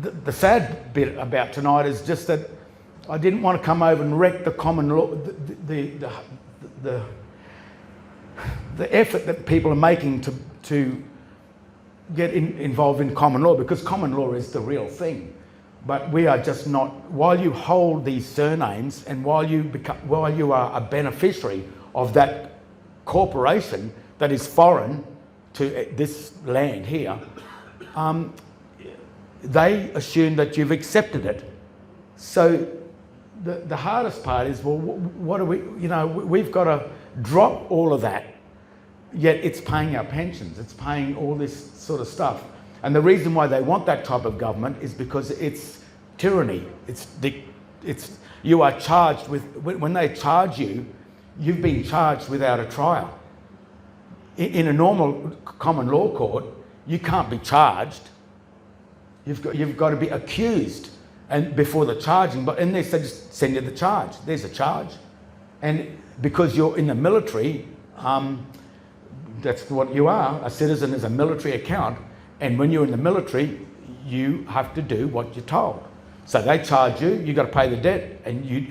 the sad bit about tonight is just that I didn't want to come over and wreck the common law, the effort that people are making to get involved in common law, because common law is the real thing. But we are just not. While you hold these surnames and while you are a beneficiary of that corporation that is foreign to this land here, they assume that you've accepted it. So the hardest part is, well, what do we? We've got to drop all of that. Yet it's paying our pensions. It's paying all this sort of stuff. And the reason why they want that type of government is because it's tyranny. You are charged with, when they charge you, you've been charged without a trial. In a normal common law court, you can't be charged. You've got to be accused, and before the charging. But in this, they just send you the charge. There's a charge, and because you're in the military, that's what you are. A citizen is a military account, and when you're in the military, you have to do what you're told. So they charge you. You've got to pay the debt, and you've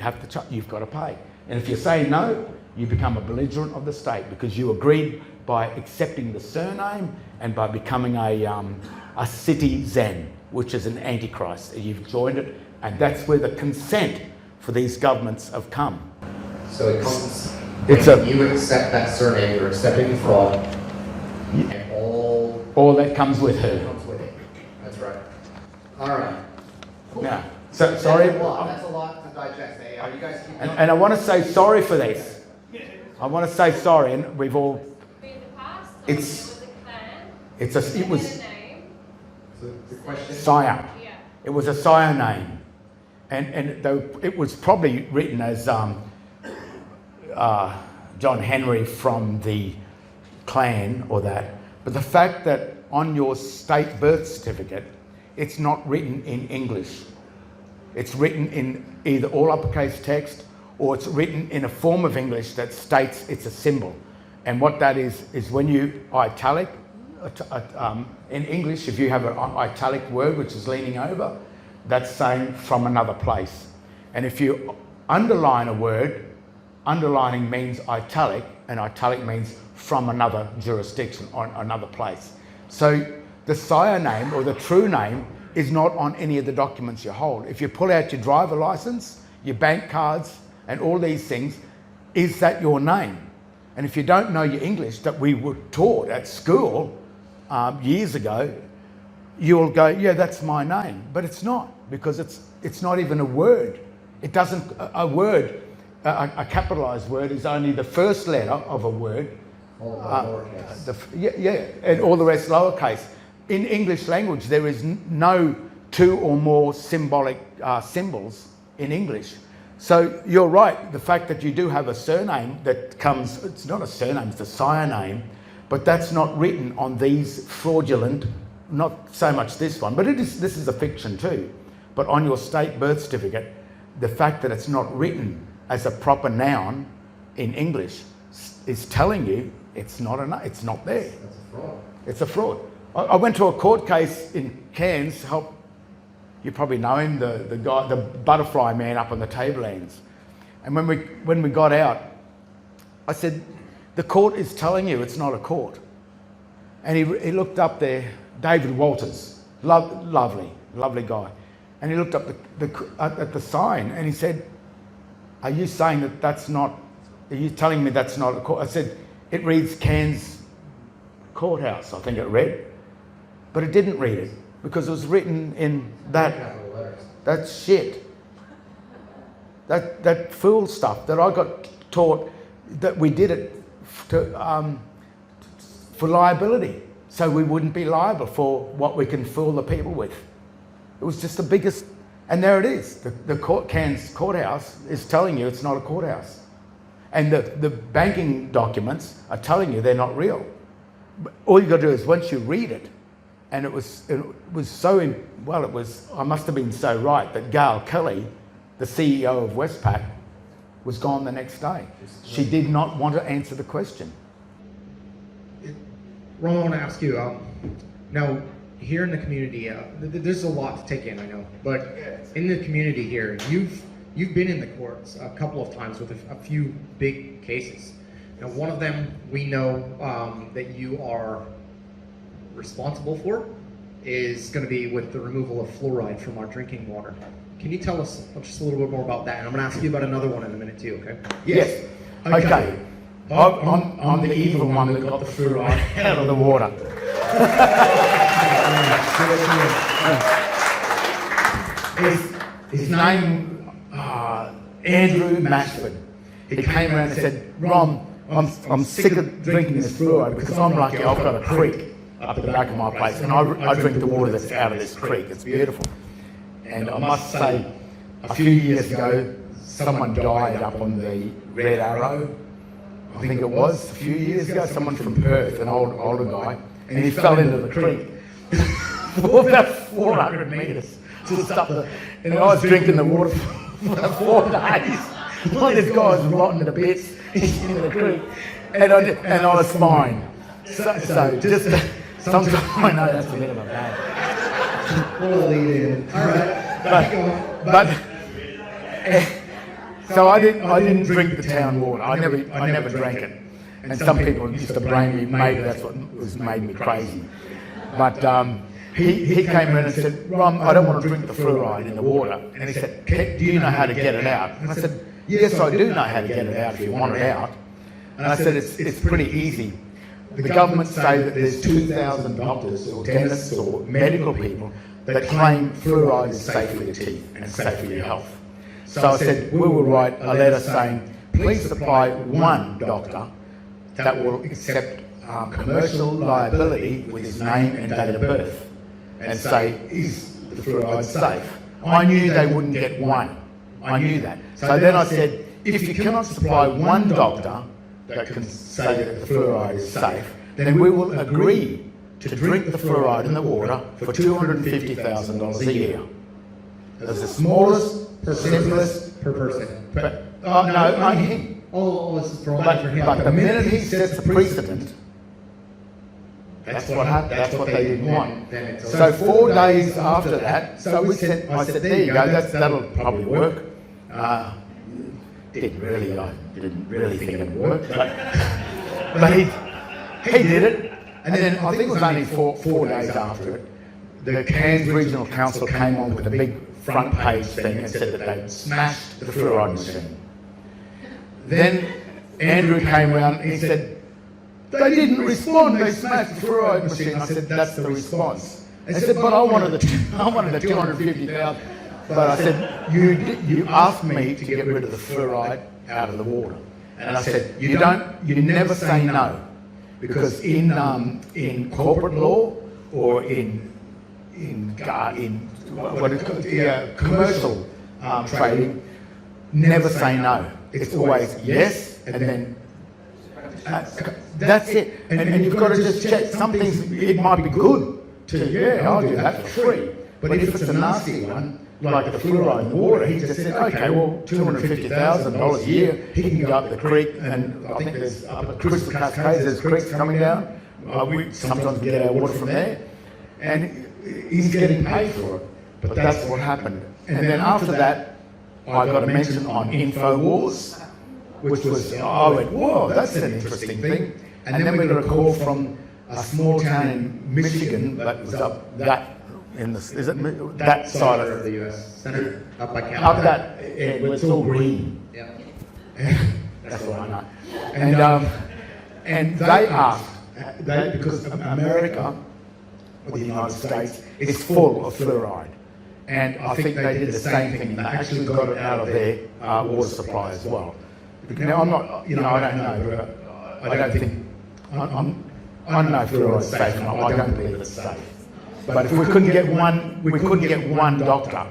got to pay. And if you say no, you become a belligerent of the state, because you agreed by accepting the surname and by becoming a citizen, which is an antichrist. You've joined it, and that's where the consent for these governments have come. So it comes when you accept that surname, you're accepting fraud, and all that comes with her. Comes with it. That's right. All right. Cool. Now, so sorry. That's a lot to digest. Hey, you guys keep and I want to say sorry for this. I want to say sorry, and we've all. It was the question. Sire. Yeah. It was a sire name, and it was probably written as John Henry from the clan or that. But the fact that on your state birth certificate, it's not written in English. It's written in either all uppercase text, or it's written in a form of English that states it's a symbol. And what that is when you italic, in English, if you have an italic word which is leaning over, that's saying from another place. And if you underline a word, underlining means italic, and italic means from another jurisdiction or another place. So the sire name or the true name is not on any of the documents you hold. If you pull out your driver license, your bank cards, and all these things, is that your name? And if you don't know your English that we were taught at school years ago, you'll go, yeah, that's my name. But it's not, because it's not even a word. It doesn't, a word, a capitalised word is only the first letter of a word. All lowercase. And all the rest lowercase. In English language, there is no two or more symbolic symbols in English. So you're right, the fact that you do have a surname that comes, it's not a surname, it's a sire name, but that's not written on these fraudulent, not so much this one, but this is a fiction too. But on your state birth certificate, the fact that it's not written as a proper noun in English is telling you it's not there. That's a fraud. It's a fraud. I went to a court case in Cairns, you probably know him, the guy, the butterfly man up on the tablelands. And when we got out, I said, the court is telling you it's not a court. And he looked up there, David Walters, lovely guy. And he looked up at the sign and he said, are you saying are you telling me that's not a court? I said, it reads Cairns Courthouse, I think it read. But it didn't read it, because it was written in that shit. That fool stuff that I got taught, that we did it for liability, so we wouldn't be liable for what we can fool the people with. It was just the biggest, and there it is. The Cairns Courthouse is telling you it's not a courthouse. And the banking documents are telling you they're not real. But all you got to do is, once you read it, and it was so, I must have been so right that Gail Kelly, the CEO of Westpac, was gone the next day. She did not want to answer the question. Ron, I want to ask you, now here in the community, there's a lot to take in, I know, but in the community here, you've been in the courts a couple of times with a few big cases. Now, one of them we know that you are responsible for is going to be with the removal of fluoride from our drinking water. Can you tell us just a little bit more about that? And I'm going to ask you about another one in a minute too, okay? Yes. Okay. I'm the evil one that got the fluoride out of the water. His name, Andrew Mashford. He came around and said, Rom, I'm sick of drinking this fluoride because I'm lucky I've got a creek up the back of my place and I drink the water that's out of this creek. It's beautiful. And I must say, a few years ago, someone died up on the Red Arrow. I think it was a few years ago, someone from Perth, an older guy, and he fell into the creek for about 400 metres. And I was drinking the water for 4 days. One of these guys was rotten to bits in the creek, and I was fine. So just sometimes I know that's a bit of a bad. We'll lead in. All right. But so I didn't drink the town water. I never drank it. And some people used to blame me. Maybe that's what made me crazy. But he came in and said, Rom, I don't want to drink the fluoride in the water. And he said, do you know how to get it out? And I said, yes, I do know how to get it out if you want it out. And I said, it's pretty easy. The government say that there's 2,000 doctors or dentists or medical people that claim fluoride is safe for your teeth and safe for your health. So I said, we will write a letter saying, please supply one doctor that will accept commercial liability with his name and date of birth and say, is the fluoride safe? I knew they wouldn't get one. I knew that. So then I said, if you cannot supply one doctor that can say that the fluoride is safe, then we will agree to drink the fluoride in the water for $250,000 a year. That's the smallest, simplest per person. But no, only him. Oh, this is for him. But the minute he sets the precedent, that's what happened. That's what they didn't want. So 4 days after that, I said, there you go. That'll probably work. Didn't really. I didn't really think it would work, but he did it. And then I think it was only four days after it, the Cairns Regional Council came on with a big front page thing and said that they'd smashed the fluoride machine. Then Andrew came around and he said, they didn't respond, they smashed the fluoride machine. I said, that's the response. He said, but I wanted the 250,000. But I said, you asked me to get rid of the fluoride out of the water. And I said, you never say no. Because in corporate law or in what is called commercial trading, never say no. It's always yes, and then that's it. And you've got to just check. Some things it might be good to I'll do that for free. But if it's a nasty one, like the fluoride in the water, he just said, okay, well, $250,000 a year, he can go up the creek, and I think there's up at Crystal Cascades, there's creeks coming down. We sometimes get our water from there, and he's getting paid for it. But that's what happened. And then after that, I got a mention on InfoWars, which was, I went, whoa, that's an interesting thing. And then we got a call from a small town in Michigan that was up that that side of the US, center, up by Canada. Up that end where it's all green. Yeah. That's what I know. And they asked, because America, or the United States, is full of fluoride. And I think they did the same thing. They actually got it out of their water supply as well. Now, I'm not, I don't know, but I don't think, I know fluoride is safe, and I don't believe it's safe. But if we couldn't get one doctor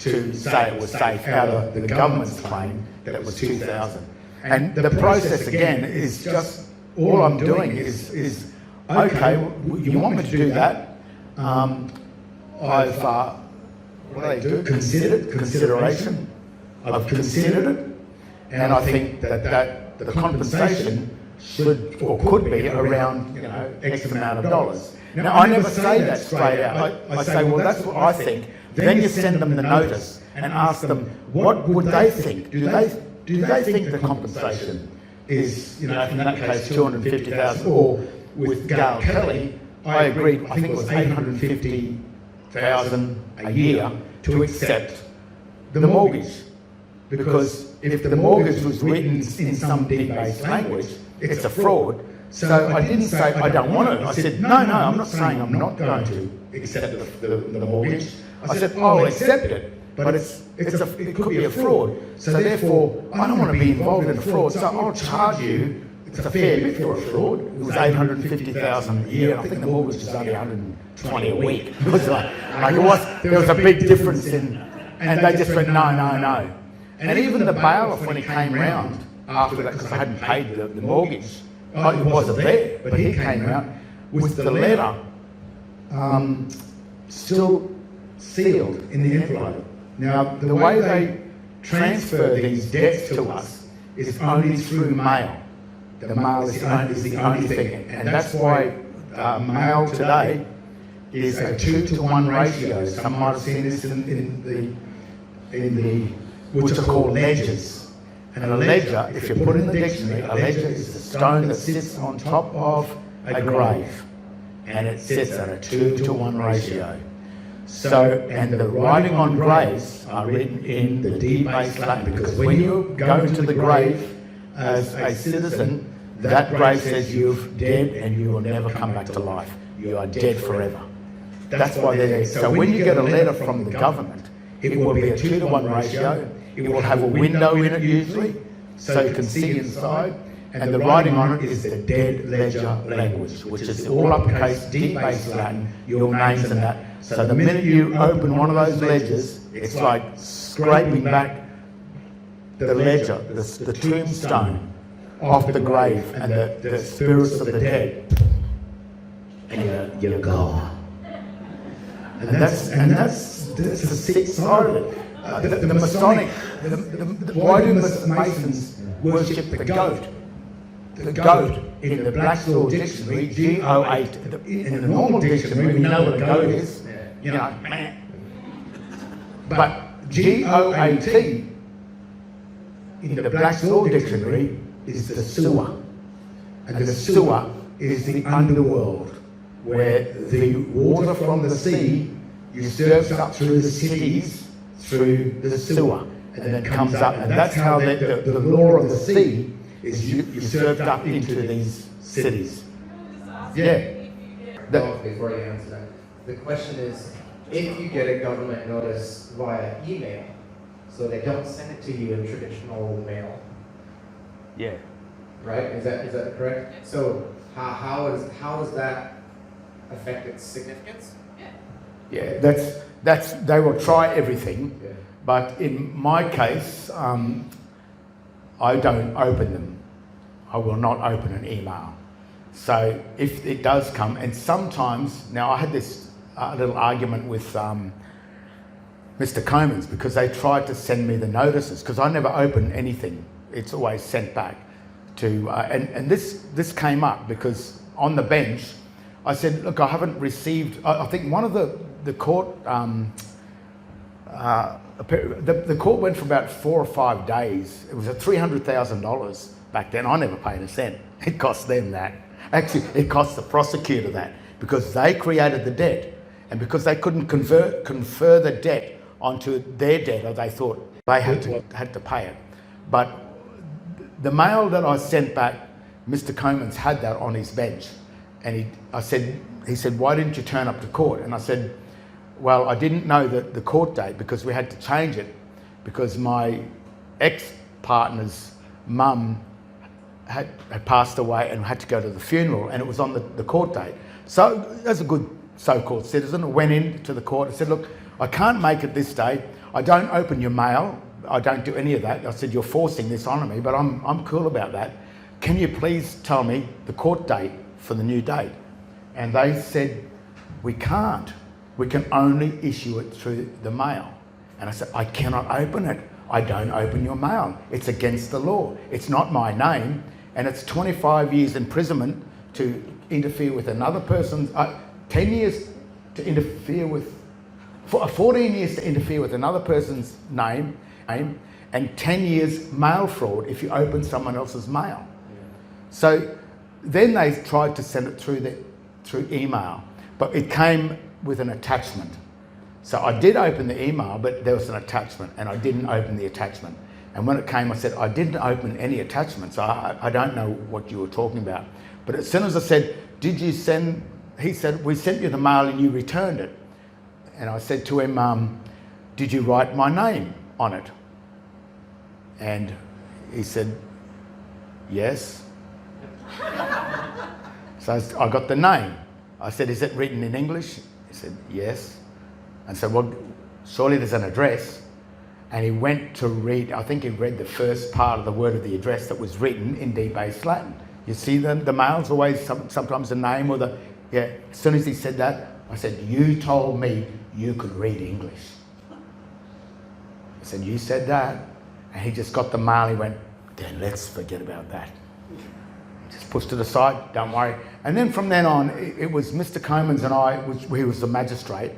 to say it was safe out of the government's claim that it was 2,000. And the process again is just, all I'm doing is okay, you want me to do that? I've, what do they do? Consideration. I've considered it, and I think that the compensation should or could be around X amount of dollars. Now, I never say that straight out. I say, well, that's what I think. Then you send them the notice and ask them, what would they think? Do they think the compensation is, in that case, 250,000, or with Gail Kelly, I agreed, I think it was 850,000 a year to accept the mortgage. Because if the mortgage was written in some deed-based language, it's a fraud. So I didn't say I don't want it. I said, no, I'm not saying I'm not going to accept the mortgage. I said, I'll accept it, but it could be a fraud. So therefore, I don't want to be involved in a fraud. So I'll charge you. It's a fair bit for a fraud. It was 850,000 a year. I think the mortgage was only 120 a week. It was there was a big difference and they just went no. And even the bailiff, when he came round after that, because I hadn't paid the mortgage, it wasn't there, but he came out with the letter still sealed in the envelope. Now, the way they transfer these debts to us is only through mail. The mail is the only thing, and that's why mail today is a 2-to-1 ratio. Some might have seen this in the which are called ledgers. And a ledger, if you put in the dictionary, a ledger is the stone that sits on top of a grave, and it sits at a 2-to-1 ratio. So, and the writing on graves are written in the deed-based Latin, because when you go into the grave as a citizen, that grave says you're dead and you will never come back to life. You are dead forever. That's why they're there. So when you get a letter from the government, it will be a 2-to-1 ratio. It will have a window in it usually, so you can see inside, and the writing on it is the dead ledger language, which is all uppercase, deed-based Latin, your names and that. So the minute you open one of those ledgers, it's like scraping back the ledger, the tombstone off the grave and the spirits of the dead. And you're gone. And that's the sick side of it. The Masonic, why do Masons worship the goat? The goat in the Black's-Law dictionary, G-O-8. In the normal dictionary, we know what a goat is, but G-O-A-T in the Black's-Law dictionary is the sewer, and the sewer is the underworld, where the water from the sea usurps up through the cities through the sewer, and then comes up, and that's how the law of the sea is usurped up into these cities. Yeah. Before you answer that, the question is, if you get a government notice via email, so they don't send it to you in traditional mail. Yeah. Right? Is that correct? So how does that affect its significance? Yeah, that's they will try everything, but in my case, I don't open them. I will not open an email. So if it does come, and sometimes, now I had this little argument with Mr. Comans, because they tried to send me the notices, because I never open anything. It's always sent back to, and this came up because on the bench, I said, look, I haven't received, I think one of the court, the court went for about 4 or 5 days. It was at $300,000 back then. I never paid a cent. It cost them that. Actually, it cost the prosecutor that, because they created the debt, and because they couldn't confer the debt onto their debtor, they thought they had to pay it. But the mail that I sent back, Mr. Comans had that on his bench, and he said, why didn't you turn up to court? And I said, well, I didn't know the court date, because we had to change it, because my ex-partner's mum had passed away and had to go to the funeral, and it was on the court date. So as a good so-called citizen, I went into the court and said, look, I can't make it this day. I don't open your mail. I don't do any of that. I said, you're forcing this on me, but I'm cool about that. Can you please tell me the court date for the new date? And they said, we can't. We can only issue it through the mail. And I said, I cannot open it. I don't open your mail. It's against the law. It's not my name, and it's 25 years imprisonment to interfere with another person's. 10 years to interfere with, 14 years to interfere with another person's name, and 10 years mail fraud if you open someone else's mail. So then they tried to send it through email, but it came with an attachment. So I did open the email, but there was an attachment, and I didn't open the attachment. And when it came, I said, I didn't open any attachments. I don't know what you were talking about. But as soon as I said, did you send, he said, we sent you the mail and you returned it. And I said to him, did you write my name on it? And he said, yes. So I got the name. I said, is it written in English? He said, yes. And so, well, surely there's an address. And he went to read, I think he read the first part of the word of the address that was written in debased Latin. You see the mail's always sometimes the name or the, yeah. As soon as he said that, I said, you told me you could read English. I said, you said that. And he just got the mail, he went, then let's forget about that. Just pushed it aside, don't worry. And then from then on, it was Mr. Comans and I, he was the magistrate.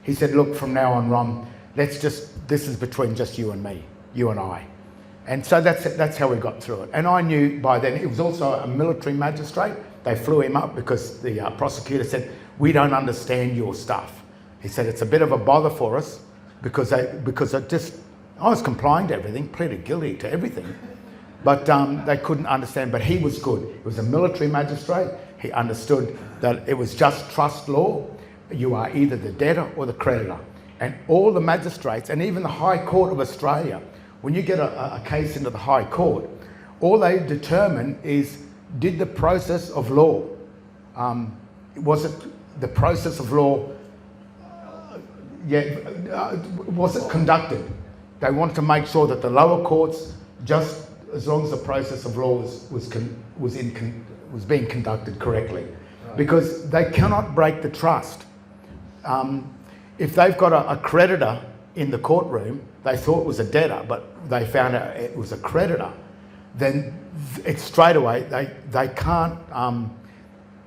He said, look, from now on, Rom, this is between just you and me, you and I. And so that's how we got through it. And I knew by then, it was also a military magistrate. They flew him up because the prosecutor said, we don't understand your stuff. He said, it's a bit of a bother for us because I was complying to everything, pleaded guilty to everything. But they couldn't understand, but he was good. He was a military magistrate. He understood that it was just trust law. You are either the debtor or the creditor. And all the magistrates, and even the High Court of Australia, when you get a case into the High Court, all they determine is, did the process of law, was it the process of law, was it conducted? They want to make sure that the lower courts, just as long as the process of law was being conducted correctly, because they cannot break the trust. If they've got a creditor in the courtroom, they thought it was a debtor, but they found out it was a creditor, then it's straight away, they can't,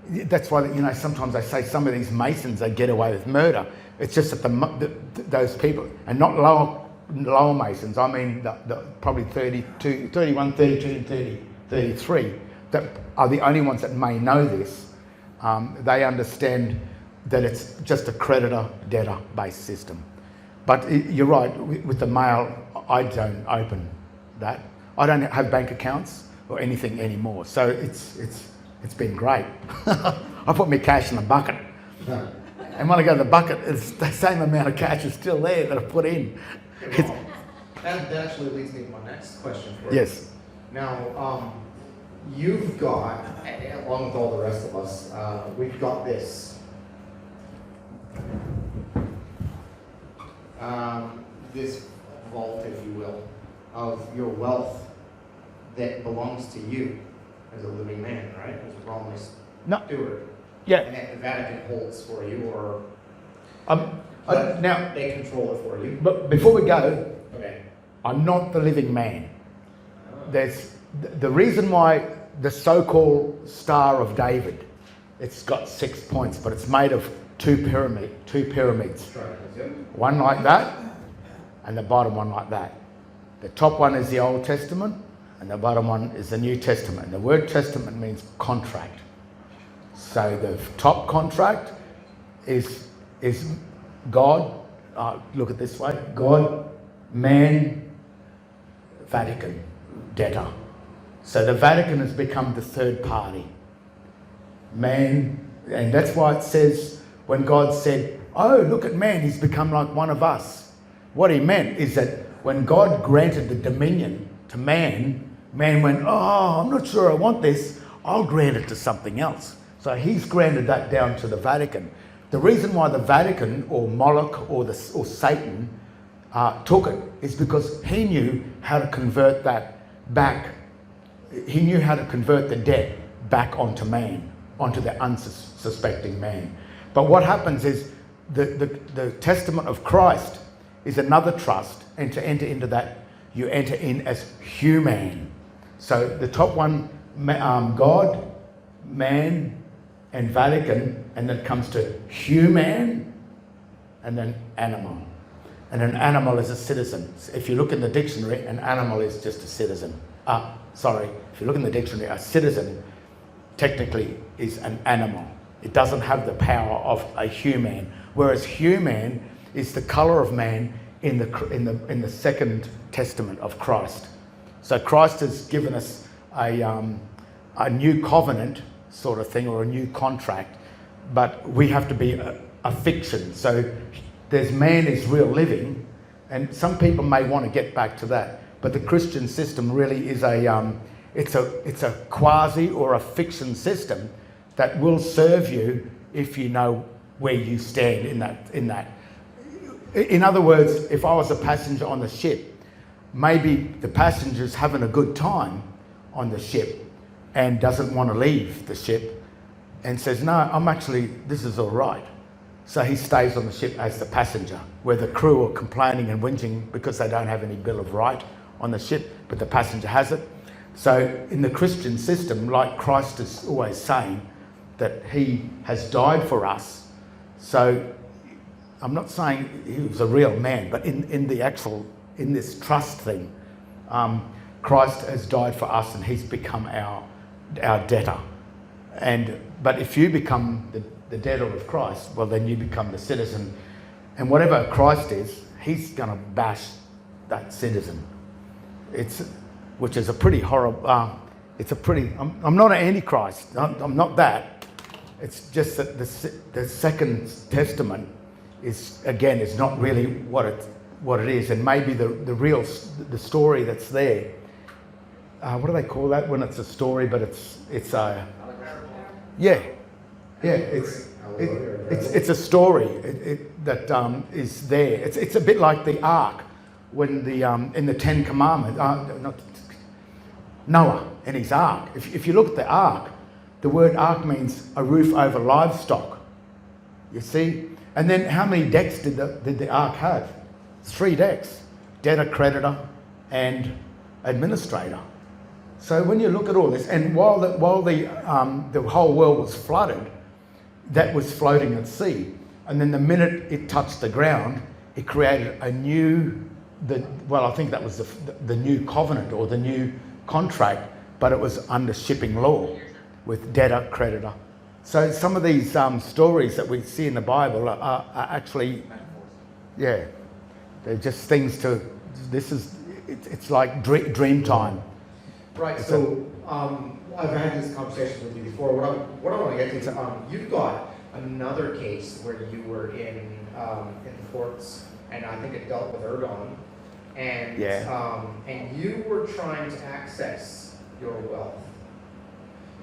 that's why, sometimes they say some of these Masons, they get away with murder. It's just that those people, and not lower Masons, I mean probably 31, 32, and 33, that are the only ones that may know this. They understand that it's just a creditor-debtor based system. But you're right, with the mail, I don't open that. I don't have bank accounts or anything anymore, so it's been great. I put my cash in a bucket, and when I go to the bucket, it's the same amount of cash is still there that I put in. That actually leads me to my next question for you. Yes. Now, you've got, along with all the rest of us, we've got this this vault, if you will, of your wealth that belongs to you as a living man, right? As Romley Stewart. Yeah. And that the Vatican holds for you, or now they control it for you. But before we go, okay. I'm not the living man. There's the reason why the so-called Star of David, it's got 6 points, but it's made of two pyramids. One like that, and the bottom one like that. The top one is the Old Testament, and the bottom one is the New Testament. And the word testament means contract. So the top contract is God, look at this way, God, man, Vatican, debtor. So the Vatican has become the third party. Man, and that's why it says, when God said, oh, look at man, he's become like one of us. What he meant is that when God granted the dominion to man, man went, oh, I'm not sure I want this, I'll grant it to something else. So he's granted that down to the Vatican. The reason why the Vatican or Moloch or Satan took it is because he knew how to convert that back. He knew how to convert the debt back onto man, onto the unsuspecting man. But what happens is the testament of Christ is another trust, and to enter into that, you enter in as human. So the top one, God, man, and Vatican, and then it comes to human, and then animal. And an animal is a citizen. If you look in the dictionary, an animal is just a citizen. If you look in the dictionary, a citizen technically is an animal. It doesn't have the power of a human, whereas human is the colour of man in the Second Testament of Christ. So Christ has given us a new covenant sort of thing, or a new contract, but we have to be a fiction. So there's man is real living, and some people may want to get back to that, but the Christian system really is it's a quasi or a fiction system that will serve you if you know where you stand in that. In other words, if I was a passenger on the ship, maybe the passenger's having a good time on the ship and doesn't want to leave the ship and says, no, this is all right. So he stays on the ship as the passenger, where the crew are complaining and whinging because they don't have any bill of right on the ship, but the passenger has it. So in the Christian system, like Christ is always saying, that he has died for us. So I'm not saying he was a real man, but in this trust thing, Christ has died for us and he's become our debtor. But if you become the debtor of Christ, well, then you become the citizen. And whatever Christ is, he's going to bash that citizen. Which is a pretty horrible, I'm not an antichrist, I'm not that. It's just that the Second Testament is not really what it is. And maybe the story that's there, what do they call that when it's a story, but it's a... Yeah, it's a story that is there. It's a bit like the ark when in the Ten Commandments, Noah and his ark. If you look at the ark, the word ark means a roof over livestock. You see, and then how many decks did the ark have? 3 decks: debtor, creditor, and administrator. So when you look at all this, and while the whole world was flooded, that was floating at sea, and then the minute it touched the ground, it created a new, I think that was the new covenant or the new contract, but it was under shipping law with debtor, creditor. So some of these stories that we see in the Bible are actually, they're just things it's like dream time. Right, so I've had this conversation with you before. What I want to get to is you've got another case where you were in the courts, and I think it dealt with ergon, and you were trying to access your wealth.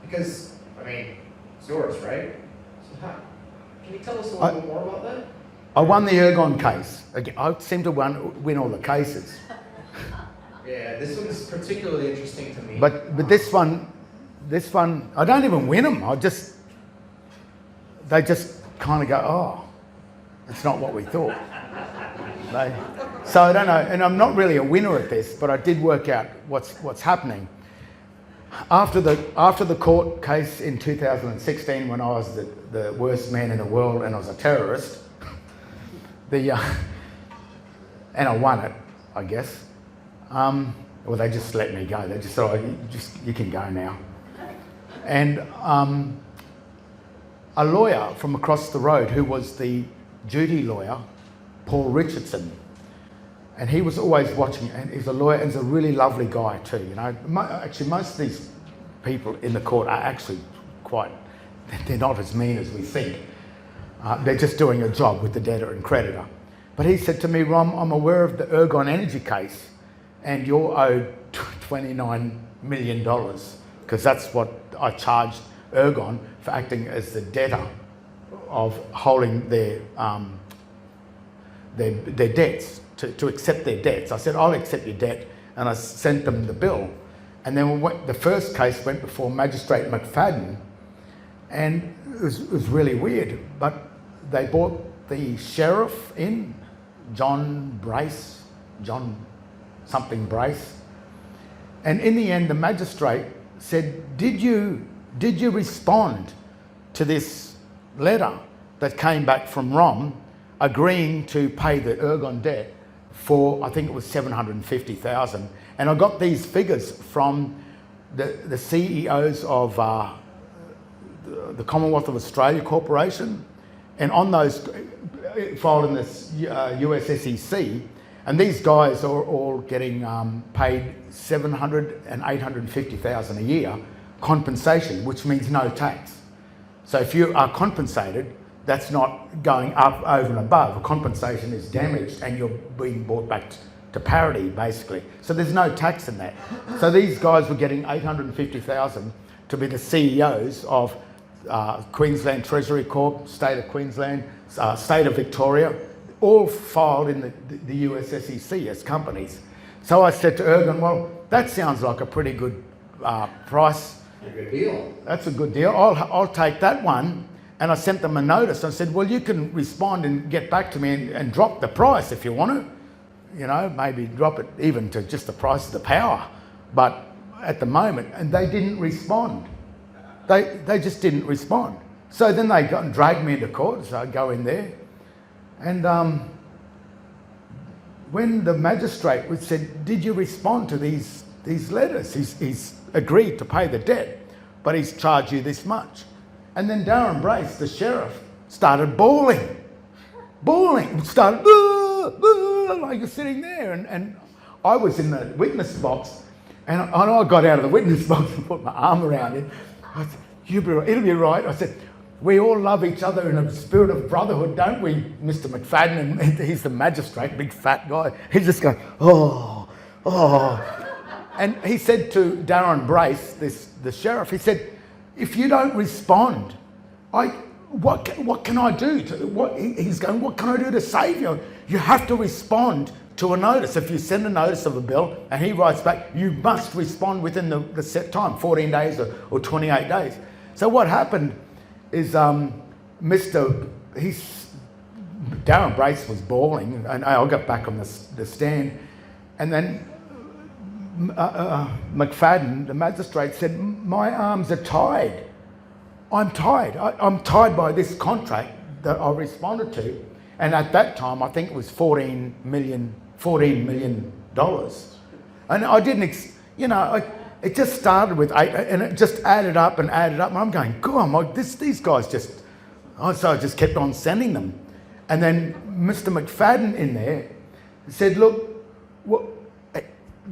Because, it's yours, right? So can you tell us a little bit more about that? I won the ergon case. I seem to win all the cases. Yeah, this one's particularly interesting to me. But this one, I don't even win them. They just kind of go, oh, it's not what we thought. So I don't know, and I'm not really a winner at this, but I did work out what's happening. After the court case in 2016, when I was the worst man in the world and I was a terrorist, and I won it, I guess. Well, they just let me go. They just said, oh, you can go now. And a lawyer from across the road, who was the duty lawyer, Paul Richardson, and he was always watching, and he's a lawyer and he's a really lovely guy too, you know. Actually, most of these people in the court are actually they're not as mean as we think. They're just doing a job with the debtor and creditor. But he said to me, Rom, I'm aware of the Ergon Energy case, and you're owed $29 million, because that's what I charged Ergon for acting as the debtor of holding their debts, to accept their debts. I said, I'll accept your debt, and I sent them the bill. And then the first case went before Magistrate McFadden, and it was really weird, but they brought the sheriff in, John something Brace, and in the end the magistrate said, did you respond to this letter that came back from Rom agreeing to pay the Ergon debt for, I think it was 750,000. And I got these figures from the CEOs of the Commonwealth of Australia Corporation, and on those, filed in this US SEC, and these guys are all getting paid 700 and 850,000 a year compensation, which means no tax. So if you are compensated, that's not going up over and above. A compensation is damaged and you're being brought back to parity, basically. So there's no tax in that. So these guys were getting 850,000 to be the CEOs of Queensland Treasury Corp, State of Queensland, State of Victoria, all filed in the US SEC as companies. So I said to Ergon, well, that sounds like a pretty good price. A good deal. That's a good deal. I'll take that one. And I sent them a notice. I said, well, you can respond and get back to me and drop the price if you want to. You know, maybe drop it even to just the price of the power. But at the moment, and they didn't respond. They just didn't respond. So then they got and dragged me into court. So I go in there. And when the magistrate said, did you respond to these letters? He's agreed to pay the debt, but he's charged you this much. And then Darren Brace, the sheriff, started bawling, started like you're sitting there. And I was in the witness box, and I got out of the witness box and put my arm around him. I said, it'll be right. I said, we all love each other in a spirit of brotherhood, don't we, Mr. McFadden? And he's the magistrate, big fat guy. He's just going, oh. And he said to Darren Brace, the sheriff, he said, if you don't respond, what can I do? He's going, what can I do to save you? You have to respond to a notice. If you send a notice of a bill and he writes back, you must respond within the set time, 14 days or 28 days. So what happened is Darren Brace was bawling, and I got back on the stand, and then McFadden, the magistrate, said, my arms are tied. I'm tied. I'm tied by this contract that I responded to. And at that time, I think it was $14 million. And I didn't, it just started with 8, and it just added up. And I'm going, God, these guys just, so I just kept on sending them. And then Mr. McFadden in there said, look,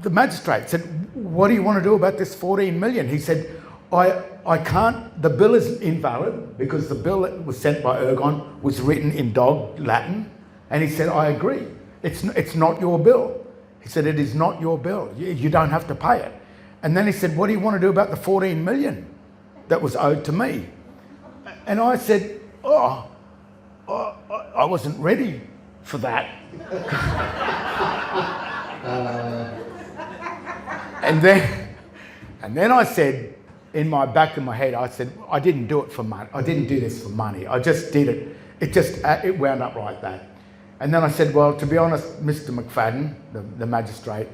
the magistrate said, what do you want to do about this 14 million? He said, I can't, the bill is invalid because the bill that was sent by Ergon was written in dog Latin. And he said, I agree. It's not your bill. He said, it is not your bill. You don't have to pay it. And then he said, what do you want to do about the 14 million that was owed to me? And I said, I wasn't ready for that. And then I said, in my back of my head, I said, I didn't do it for money. I didn't do this for money. I just did it. It wound up like that. And then I said, well, to be honest, Mr. McFadden, the magistrate,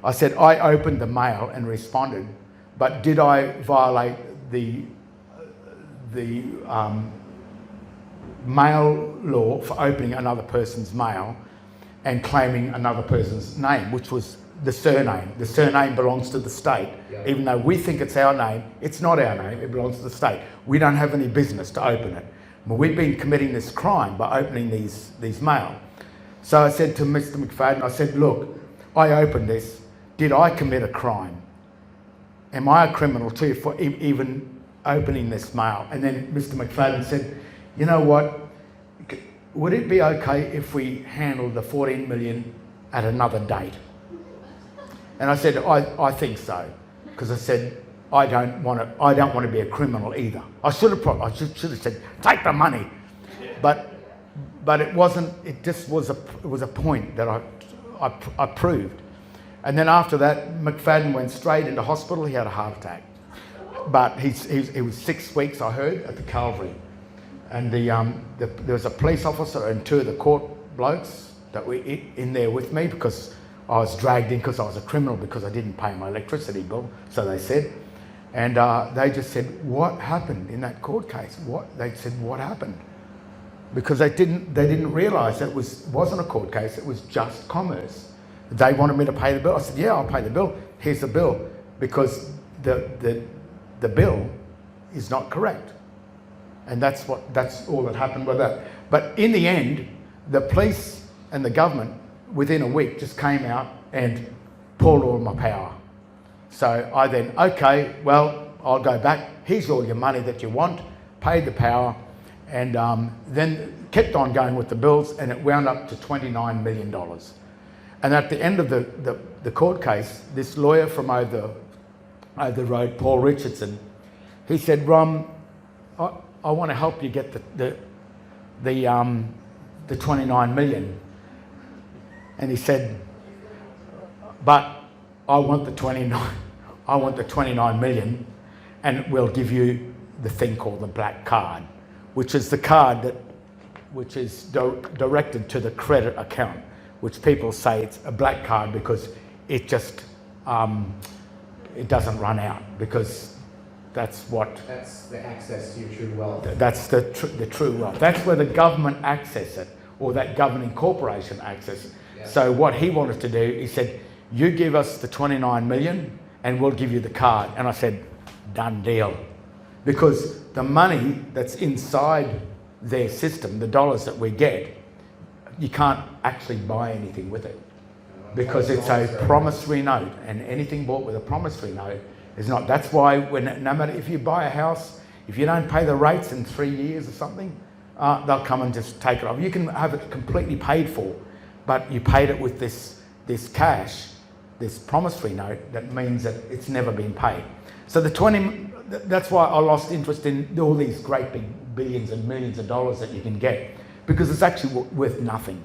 I said, I opened the mail and responded, but did I violate the mail law for opening another person's mail and claiming another person's name, which was the surname. The surname belongs to the state. Yeah. Even though we think it's our name, it's not our name, it belongs to the state. We don't have any business to open it. But we've been committing this crime by opening these mail. So I said to Mr. McFadden, I said, look, I opened this. Did I commit a crime? Am I a criminal too for even opening this mail? And then Mr. McFadden said, you know what? Would it be okay if we handled the 14 million at another date? And I said, I think so, because I said, I don't want to be a criminal either. I should have said, take the money, but it wasn't. It just was a point that I proved. And then after that, McFadden went straight into hospital. He had a heart attack, but he was 6 weeks, I heard, at the Calvary. And there was a police officer and 2 of the court blokes that were in there with me, because I was dragged in because I was a criminal because I didn't pay my electricity bill, so they said. And they just said, what happened in that court case? They said, what happened? Because they didn't realise that it wasn't a court case, it was just commerce. They wanted me to pay the bill. I said, yeah, I'll pay the bill. Here's the bill. Because the bill is not correct. And that's all that happened with that. But in the end, the police and the government, within a week, just came out and pulled all my power. So I then, okay, well, I'll go back. Here's all your money that you want, paid the power, and then kept on going with the bills, and it wound up to $29 million. And at the end of the court case, this lawyer from over the road, Paul Richardson, he said, Rom, I want to help you get the 29 million. And he said, but I want the 29 million, and we'll give you the thing called the black card, which is the card which is directed to the credit account, which people say it's a black card because it just it doesn't run out, because that's the access to your true wealth. That's the true wealth. That's where the government access it, or that governing corporation access it. Yeah. So what he wanted to do, he said, you give us the 29 million and we'll give you the card. And I said, done deal. Because the money that's inside their system, the dollars that we get, you can't actually buy anything with it. Because it's a promissory note, and anything bought with a promissory note is not. That's why no matter if you buy a house, if you don't pay the rates in 3 years or something, they'll come and just take it off. You can have it completely paid for, but you paid it with this cash, this promissory note, that means that it's never been paid. So that's why I lost interest in all these great big billions and millions of dollars that you can get, because it's actually worth nothing.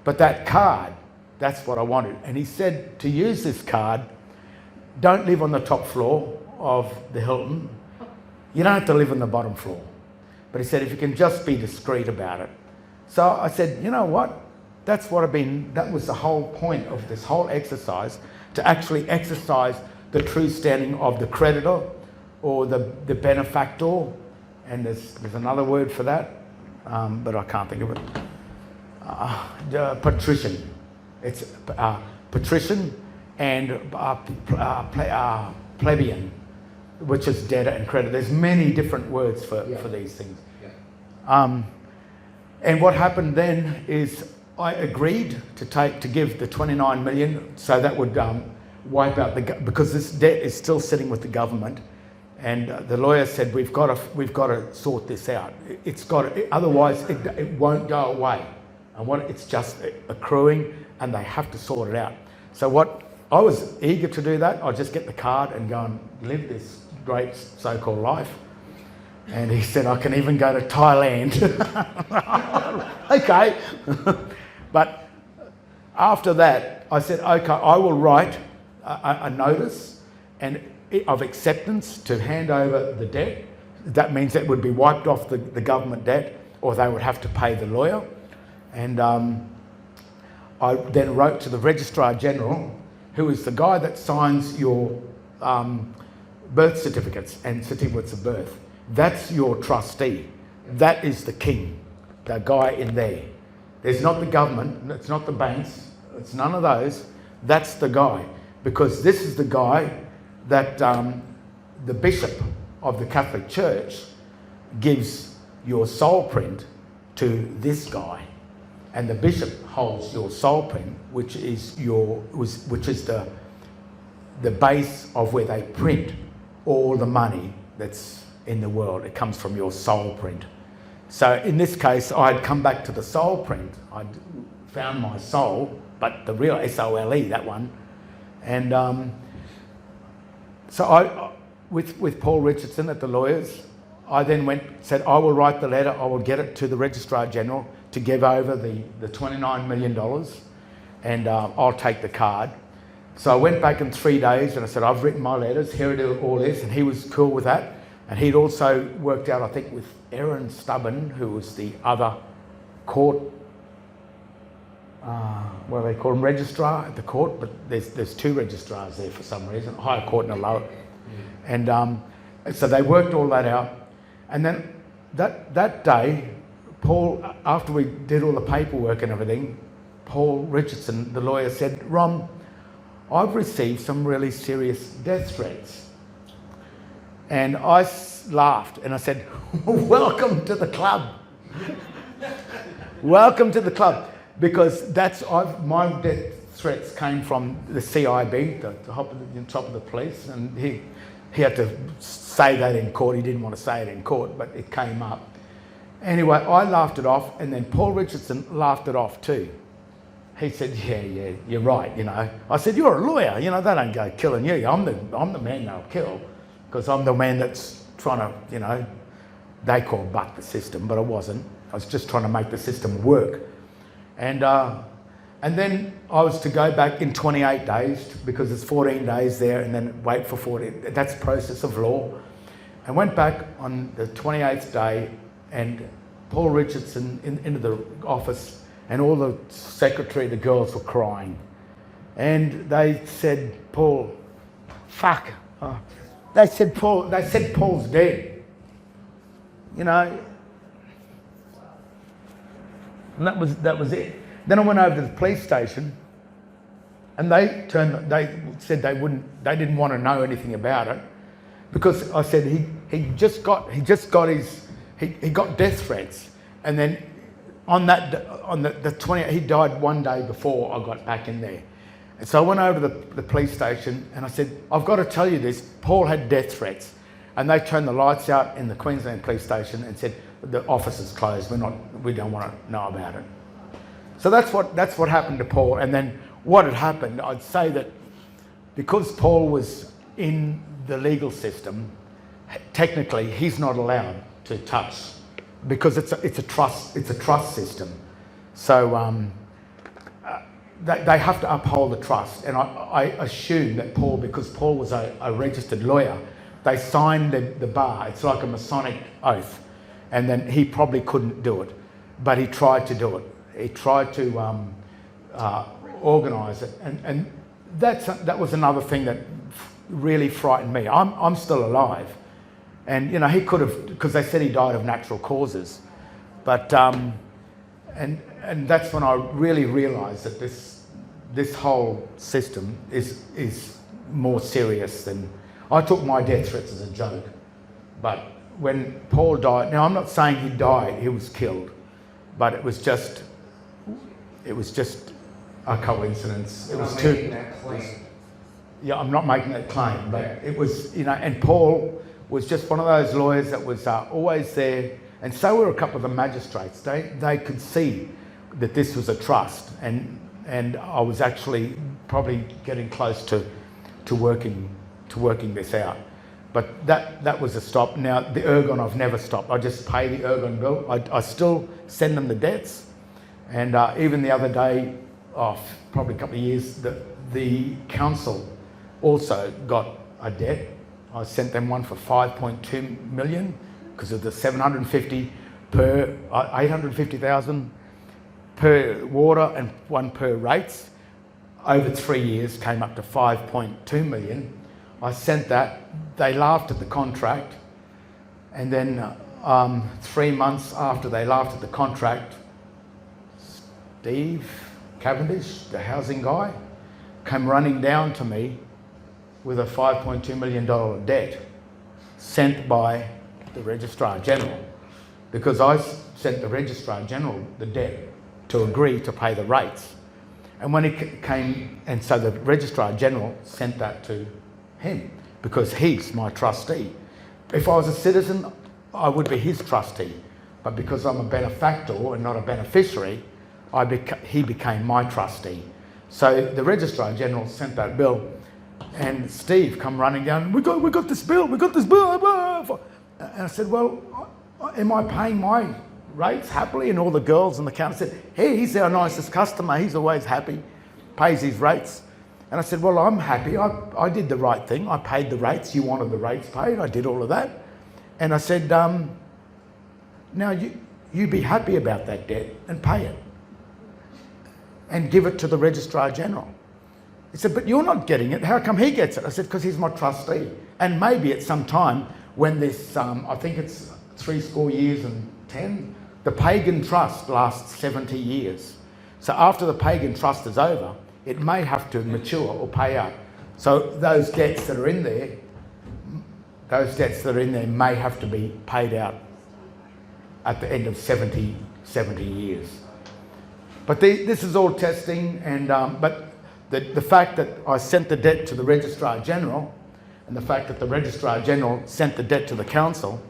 But that card, that's what I wanted. And he said to use this card, don't live on the top floor of the Hilton. You don't have to live on the bottom floor. But he said, if you can just be discreet about it. So I said, you know what? That was the whole point of this whole exercise, to actually exercise the true standing of the creditor or the benefactor. And there's another word for that, but I can't think of it. Patrician. It's patrician and plebeian, which is debtor and creditor. There's many different words for these things. Yeah. And what happened then is I agreed to give the 29 million, so that would wipe out because this debt is still sitting with the government. And the lawyer said, we've got to sort this out. Otherwise it won't go away. And it's just accruing, and they have to sort it out. So I was eager to do that. I'll just get the card and go and live this great so-called life. And he said, I can even go to Thailand. Okay. But after that, I said, okay, I will write a notice of acceptance to hand over the debt. That means it would be wiped off the government debt, or they would have to pay the lawyer. And I then wrote to the Registrar General, who is the guy that signs your birth certificates and certificates of birth. That's your trustee. That is the king, the guy in there. There's not the government, it's not the banks, it's none of those. That's the guy. Because this is the guy that the bishop of the Catholic Church gives your soul print to this guy. And the bishop holds your soul print, which is the base of where they print all the money that's in the world. It comes from your soul print. So in this case, I'd come back to the soul print. I'd found my soul, but the real S-O-L-E, that one. And so I, with Paul Richardson at the lawyers, I then said, I will write the letter, I will get it to the Registrar General to give over the $29 million, and I'll take the card. So I went back in 3 days and I said, I've written my letters, here it all is, and he was cool with that. And he'd also worked out, I think, with Aaron Stubborn, who was the other court, what do they call him, registrar at the court, but there's two registrars there for some reason, higher court and a lower. And So they worked all that out. And then that day, Paul, after we did all the paperwork and everything, Paul Richardson, the lawyer, said, "Rom, I've received some really serious death threats." And I laughed and I said, "Welcome to the club." Welcome to the club. Because my death threats came from the CIB, the top of the police, and he had to say that in court. He didn't want to say it in court, but it came up. Anyway, I laughed it off, and then Paul Richardson laughed it off too. He said, yeah, you're right, you know. I said, "You're a lawyer, you know, they don't go killing you. I'm the man they'll kill, because I'm the man that's trying to, you know," they call buck the system, but I wasn't. I was just trying to make the system work. And then I was to go back in 28 days, because it's 14 days there, and then wait for 40. That's the process of law. I went back on the 28th day, and Paul Richardson into the office, and all the secretary, the girls were crying. And they said, "Paul, fuck." They said Paul's dead. You know. And that was it. Then I went over to the police station, and they said they didn't want to know anything about it, because I said he got death threats, and then on the 20th, he died one day before I got back in there. And so I went over to the police station and I said, "I've got to tell you this, Paul had death threats." And they turned the lights out in the Queensland police station and said, "The office is closed, we don't want to know about it." So that's what happened to Paul. And then what had happened, I'd say that because Paul was in the legal system, technically he's not allowed to touch, because it's a trust system. So they have to uphold the trust. And I assume that Paul, because Paul was a registered lawyer, they signed the bar. It's like a Masonic oath. And then he probably couldn't do it, but he tried to do it. He tried to organise it, and that was another thing that really frightened me. I'm still alive, and you know, he could have, because they said he died of natural causes, but and that's when I really realised that this whole system is more serious than. I took my death threats as a joke, but when Paul died, now I'm not saying he died, he was killed, but it was just a coincidence. It was too. Yeah, I'm not making that claim, but it was, you know, and Paul was just one of those lawyers that was always there, and so were a couple of the magistrates. They could see that this was a trust, and I was actually probably getting close to working this out. But that was a stop. Now, the Ergon, I've never stopped. I just pay the Ergon bill. I still send them the debts. And even the other day, probably a couple of years, the council also got a debt. I sent them one for 5.2 million because of the 750 per 850,000 per water and one per rates. Over 3 years, came up to 5.2 million. I sent that. They laughed at the contract, and then 3 months after they laughed at the contract, Steve Cavendish, the housing guy, came running down to me with a $5.2 million debt sent by the Registrar General, because I sent the Registrar General the debt to agree to pay the rates. And when it came, and so the Registrar General sent that to him, because he's my trustee. If I was a citizen, I would be his trustee, but because I'm a benefactor and not a beneficiary, he became my trustee. So the Registrar General sent that bill, and Steve come running down, we got this bill. And I said, well, am I paying my rates happily? And all the girls in the counter said, hey, he's our nicest customer, he's always happy, pays his rates. And I said, well, I'm happy, I did the right thing, I paid the rates, you wanted the rates paid, I did all of that. And I said, now you be happy about that debt and pay it. And give it to the Registrar General. He said, but you're not getting it, how come he gets it? I said, because he's my trustee. And maybe at some time, when this, I think it's 70 years and 10, the pagan trust lasts 70 years. So after the pagan trust is over, it may have to mature or pay out. So those debts that are in there may have to be paid out at the end of 70 years. But this is all testing, and but the fact that I sent the debt to the Registrar General, and the fact that the Registrar General sent the debt to the council,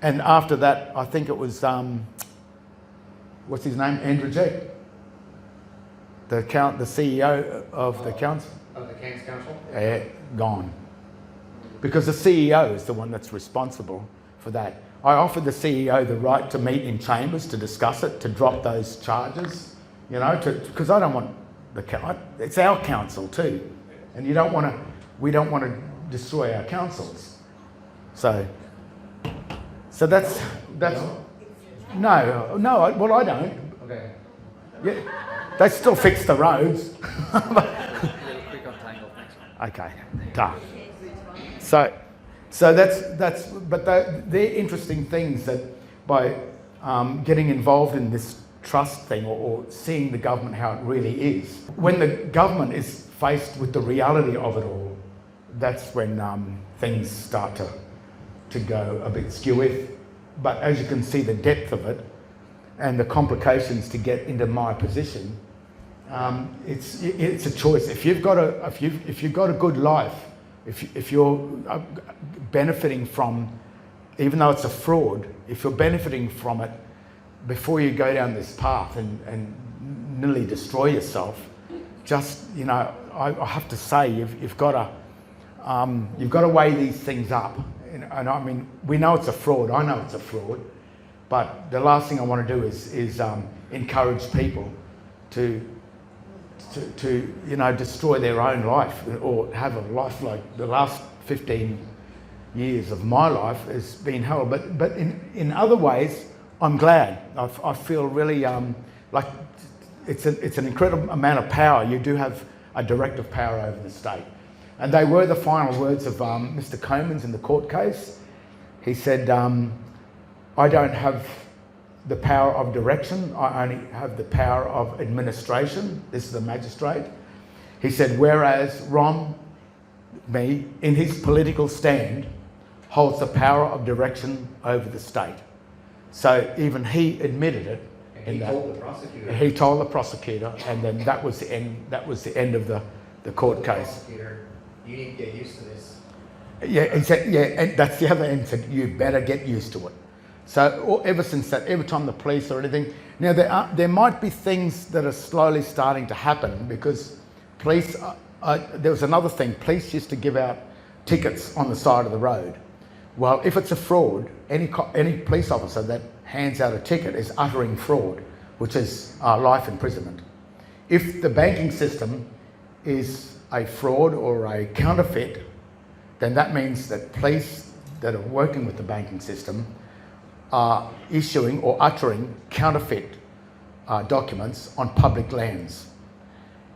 and after that, I think it was, what's his name, Andrew Jett, the CEO of the council. Of the King's Council? Yeah, gone. Because the CEO is the one that's responsible for that. I offered the CEO the right to meet in chambers to discuss it, to drop those charges, you know, because I don't want it's our council too, and we don't want to destroy our councils. So that's no. Well, I don't. Okay. Yeah, they still fix the roads. Okay, done. So that's but they're interesting things that by getting involved in this trust thing or seeing the government how it really is. When the government is faced with the reality of it all, that's when things start to go a bit skewy. But as you can see, the depth of it and the complications to get into my position, it's a choice. If you've got a good life, if you're benefiting from, even though it's a fraud, if you're benefiting from it before you go down this path and nearly destroy yourself, just, you know, I have to say you've got to weigh these things up. And I mean, we know it's a fraud. I know it's a fraud, but the last thing I want to do is encourage people to you know, destroy their own life or have a life like the last 15 years of my life has been hell. But in other ways, I'm glad. I feel really like it's an incredible amount of power. You do have a directive power over the state. And they were the final words of Mr. Comans in the court case. He said, I don't have the power of direction, I only have the power of administration. This is the magistrate. He said, whereas me, in his political stand, holds the power of direction over the state. So even he admitted it. And he told the prosecutor. He told the prosecutor, and then that was the end. That was the end of the court case. Prosecutor, you need to get used to this. Yeah, he said. Yeah, and that's the other end. He said, you better get used to it. So ever since that, every time the police or anything, now there might be things that are slowly starting to happen because police. There was another thing. Police used to give out tickets on the side of the road. Well, if it's a fraud, any police officer that hands out a ticket is uttering fraud, which is life imprisonment. If the banking system is a fraud or a counterfeit, then that means that police that are working with the banking system are issuing or uttering counterfeit documents on public lands.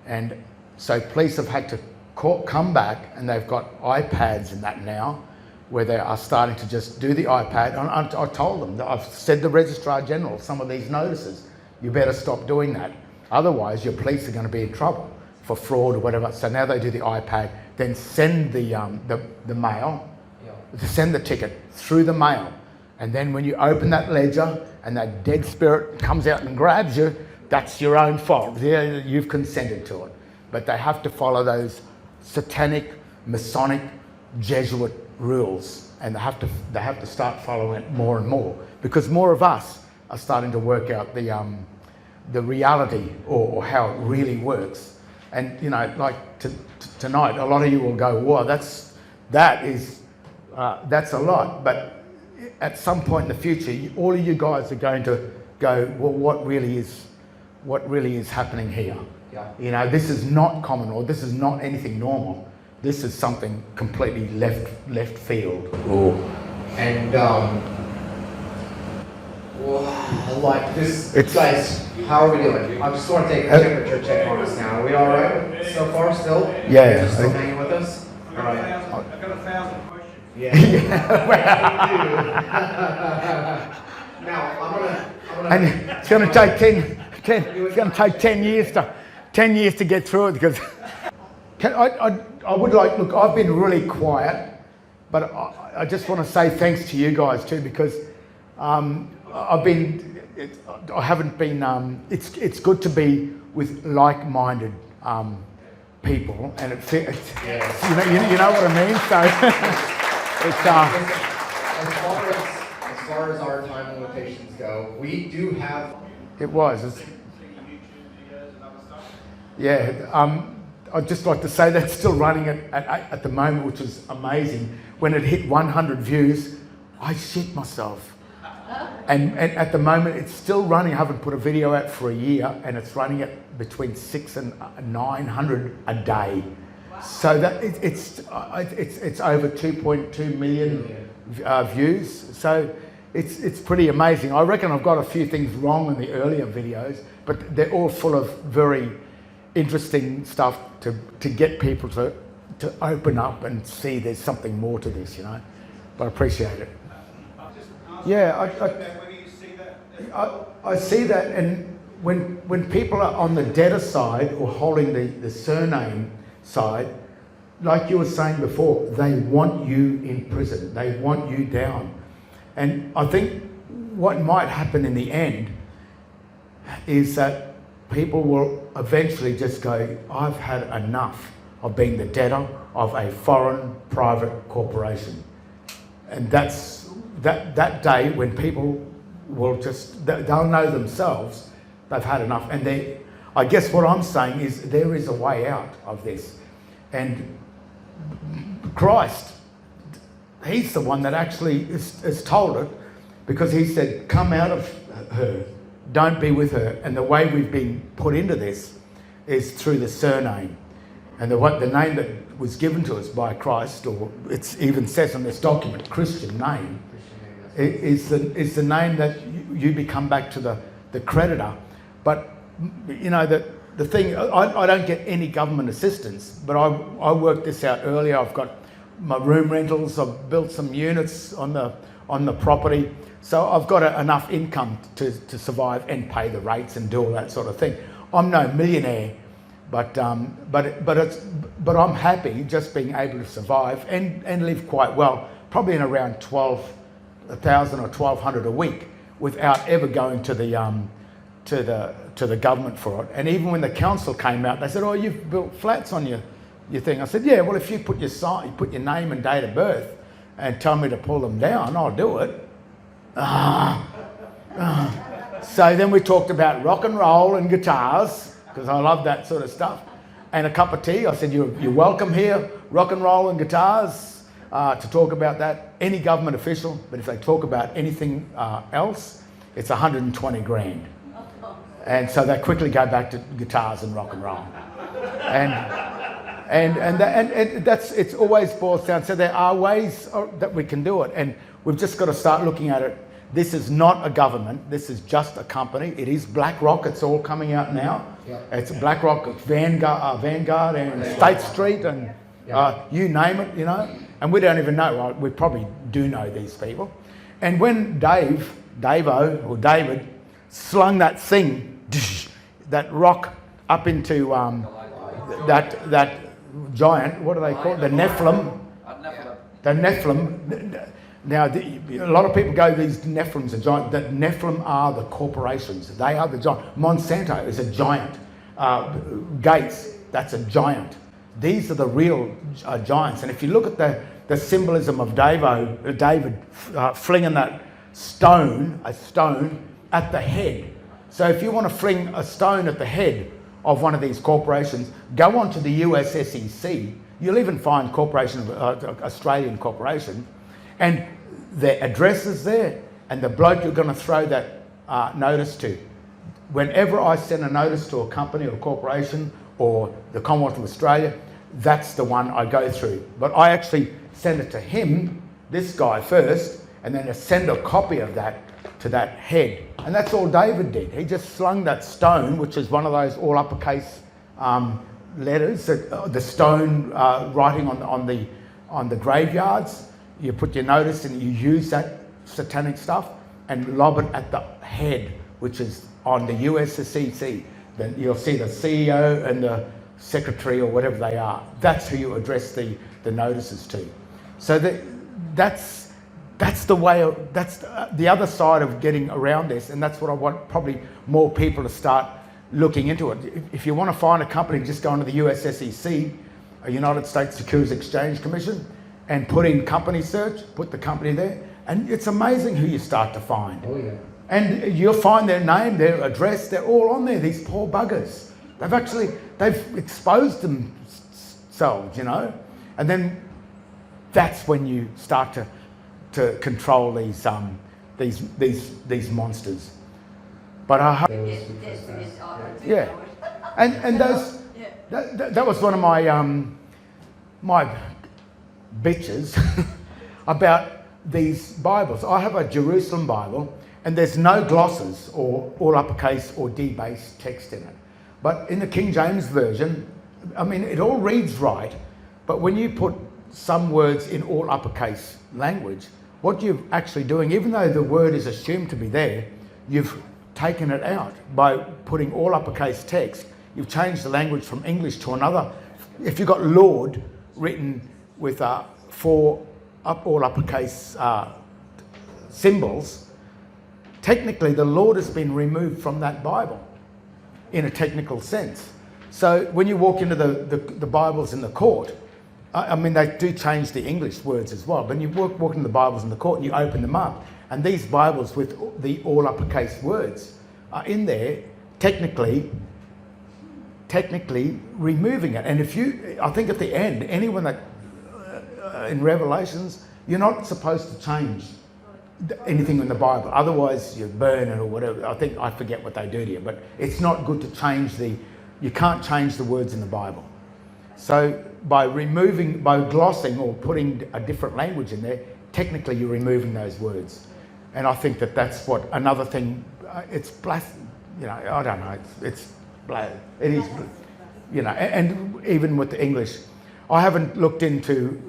And so police have had to come back, and they've got iPads and that now, where they are starting to just do the iPad. And I told them, that I've said to the Registrar General, some of these notices, you better stop doing that. Otherwise, your police are going to be in trouble for fraud or whatever. So now they do the iPad, then send the mail, send the ticket through the mail. And then when you open that ledger and that dead spirit comes out and grabs you, that's your own fault. Yeah, you've consented to it. But they have to follow those satanic, Masonic, Jesuit rules, and they have to start following it more and more, because more of us are starting to work out the reality or how it really works. And you know, like tonight, a lot of you will go, "Wow, that's a lot," but at some point in the future, all of you guys are going to go, well, what really is happening here? Yeah. You know, this is not common, or this is not anything normal. This is something completely left field. Ooh. And like this, guys, how are we doing? I just want to take a temperature check on us now. Are we all right so far? Still? Yeah. Still hanging with us? All right. I've got 1,000 questions. Yeah. Now, I'm gonna. And it's going to take 10 years to get through it because I would like, look, I've been really quiet, but I just want to say thanks to you guys too, because I haven't been, it's good to be with like-minded people, and it's you know what I mean. So it's as far as our time limitations go, we do have. It was. Yeah. I'd just like to say that's still running at the moment, which is amazing. When it hit 100 views, I shit myself. And at the moment, it's still running. I haven't put a video out for a year, and it's running at between 600 and 900 a day. So that it's over 2.2 million views. So it's pretty amazing. I reckon I've got a few things wrong in the earlier videos, but they're all full of very interesting stuff to get people to open up and see there's something more to this, you know. But I appreciate it. Yeah, I see that, and when people are on the debtor side or holding the surname side, like you were saying before, they want you in prison, they want you down. And I think what might happen in the end is that people will eventually just go, I've had enough of being the debtor of a foreign private corporation. And that's that day when people will just, they'll know themselves they've had enough. And I guess what I'm saying is there is a way out of this. And Christ, he's the one that actually has told it, because he said, come out of her, don't be with her. And the way we've been put into this is through the surname. And the name that was given to us by Christ, or it even says on this document, Christian name, is the name that you become back to the creditor. But, you know, the thing, I don't get any government assistance, but I worked this out earlier. I've got my room rentals, I've built some units on the property. So I've got enough income to survive and pay the rates and do all that sort of thing. I'm no millionaire, but I'm happy just being able to survive and live quite well, probably in around 12,000 or 1,200 a week, without ever going to the government for it. And even when the council came out, they said, "Oh, you've built flats on your thing." I said, "Yeah, well, if you put your name and date of birth and tell me to pull them down, I'll do it." So then we talked about rock and roll and guitars, because I love that sort of stuff, and a cup of tea. I said, you're welcome here, rock and roll and guitars, to talk about that. Any government official, but if they talk about anything else, it's 120 grand. And so they quickly go back to guitars and rock and roll. And that's, it's always boils down. So there are ways that we can do it, and we've just got to start looking at it. This is not a government. This is just a company. It is BlackRock. It's all coming out now. Yeah. It's BlackRock, it's Vanguard and State Street, and you name it, you know. And we don't even know. We probably do know these people. And when David slung that thing, that rock up into that giant, what do they call it? The Nephilim. The Nephilim. Now, a lot of people go, these Nephilims are giant. The Nephilim are the corporations. They are the giant. Monsanto is a giant. Gates, that's a giant. These are the real giants. And if you look at the symbolism of David flinging that stone at the head. So if you want to fling a stone at the head of one of these corporations, go on to the US SEC. You'll even find Australian corporation, and their address is there, and the bloke you're going to throw that notice to. Whenever I send a notice to a company or a corporation or the Commonwealth of Australia, that's the one I go through. But I actually send it to him, this guy first, and then I send a copy of that to that head. And that's all David did. He just slung that stone, which is one of those all uppercase letters, the stone writing on the graveyards. you put your notice and you use that satanic stuff and lob it at the head, which is on the USCC. Then you'll see the CEO and the secretary or whatever they are. That's who you address the notices to. So that's the way. That's the other side of getting around this, and that's what I want probably more people to start looking into it. If you want to find a company, just go into the USSEC, a United States Securities Exchange Commission, and put in company search, put the company there, and it's amazing who you start to find. Oh yeah. And you'll find their name, their address, they're all on there, these poor buggers. They've exposed themselves, you know, and then that's when you start to control these monsters. But I hope, yeah, and those that was one of my my bitches about these Bibles. I have a Jerusalem Bible, and there's no glosses or all uppercase or debased text in it. But in the King James Version, I mean, it all reads right, but when you put some words in all uppercase language, what you're actually doing, even though the word is assumed to be there, you've taken it out by putting all uppercase text. You've changed the language from English to another. If you've got Lord written with four all uppercase symbols, technically the Lord has been removed from that Bible in a technical sense. So when you walk into the Bibles in the court, I mean, they do change the English words as well, but you walk into the Bibles in the court and you open them up, and these Bibles with the all uppercase words are in there, technically removing it. And I think at the end, anyone that in Revelations, you're not supposed to change anything in the Bible, otherwise you burn it or whatever. I forget what they do to you, but it's not good to change you can't change the words in the Bible. So by glossing or putting a different language in there, technically you're removing those words. And I think that's what another thing, it's you know, I don't know, it is, you know, and even with the English, I haven't looked into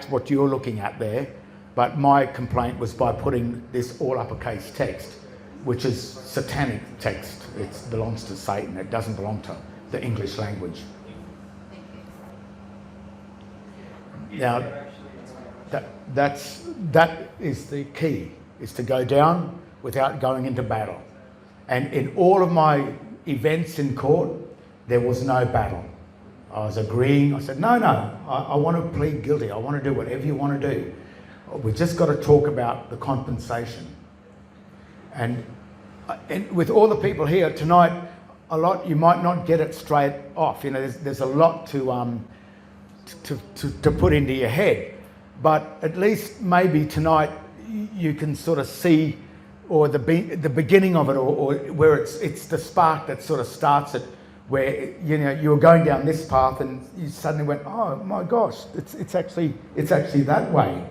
what you're looking at there, but my complaint was by putting this all uppercase text, which is satanic text. It belongs to Satan. It doesn't belong to the English language. Now, that is the key, is to go down without going into battle. And in all of my events in court, there was no battle. I was agreeing. I said, no, I want to plead guilty. I want to do whatever you want to do. We just got to talk about the compensation. And with all the people here tonight, you might not get it straight off. You know, there's a lot to put into your head. But at least maybe tonight you can sort of see, or the beginning of it, or where it's the spark that sort of starts it, where you know you were going down this path and you suddenly went, oh my gosh, it's actually that way.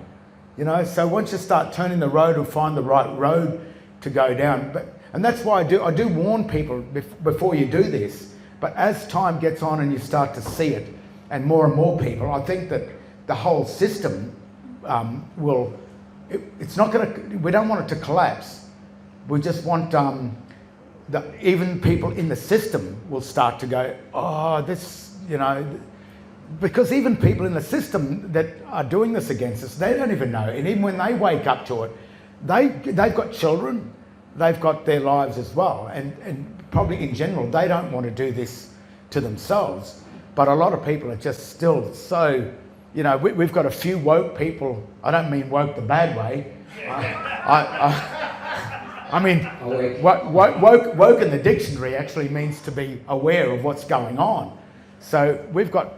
You know, so once you start turning the road or find the right road to go down, and that's why I do warn people before you do this. But as time gets on and you start to see it, and more people, I think that the whole system it's not going to. We don't want it to collapse. We just want even people in the system will start to go, oh, this, you know. Because even people in the system that are doing this against us, they don't even know. And even when they wake up to it, they've got children, they've got their lives as well. And probably in general, they don't want to do this to themselves. But a lot of people are just still so, you know, we've got a few woke people. I don't mean woke the bad way. I mean, woke in the dictionary actually means to be aware of what's going on. So we've got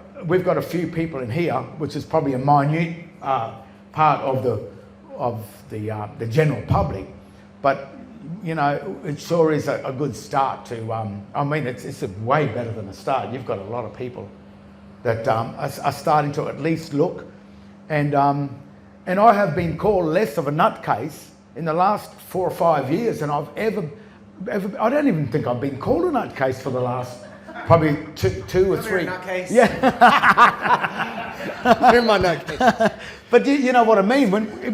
a few people in here, which is probably a minute part of the general public, but you know, it sure is a good start to. I mean, it's way better than a start. You've got a lot of people that are starting to at least look, and I have been called less of a nutcase in the last 4 or 5 years than I've ever. I don't even think I've been called a nutcase for the last probably two or three. Nutcase. Yeah. You're my nutcase. But you know what I mean?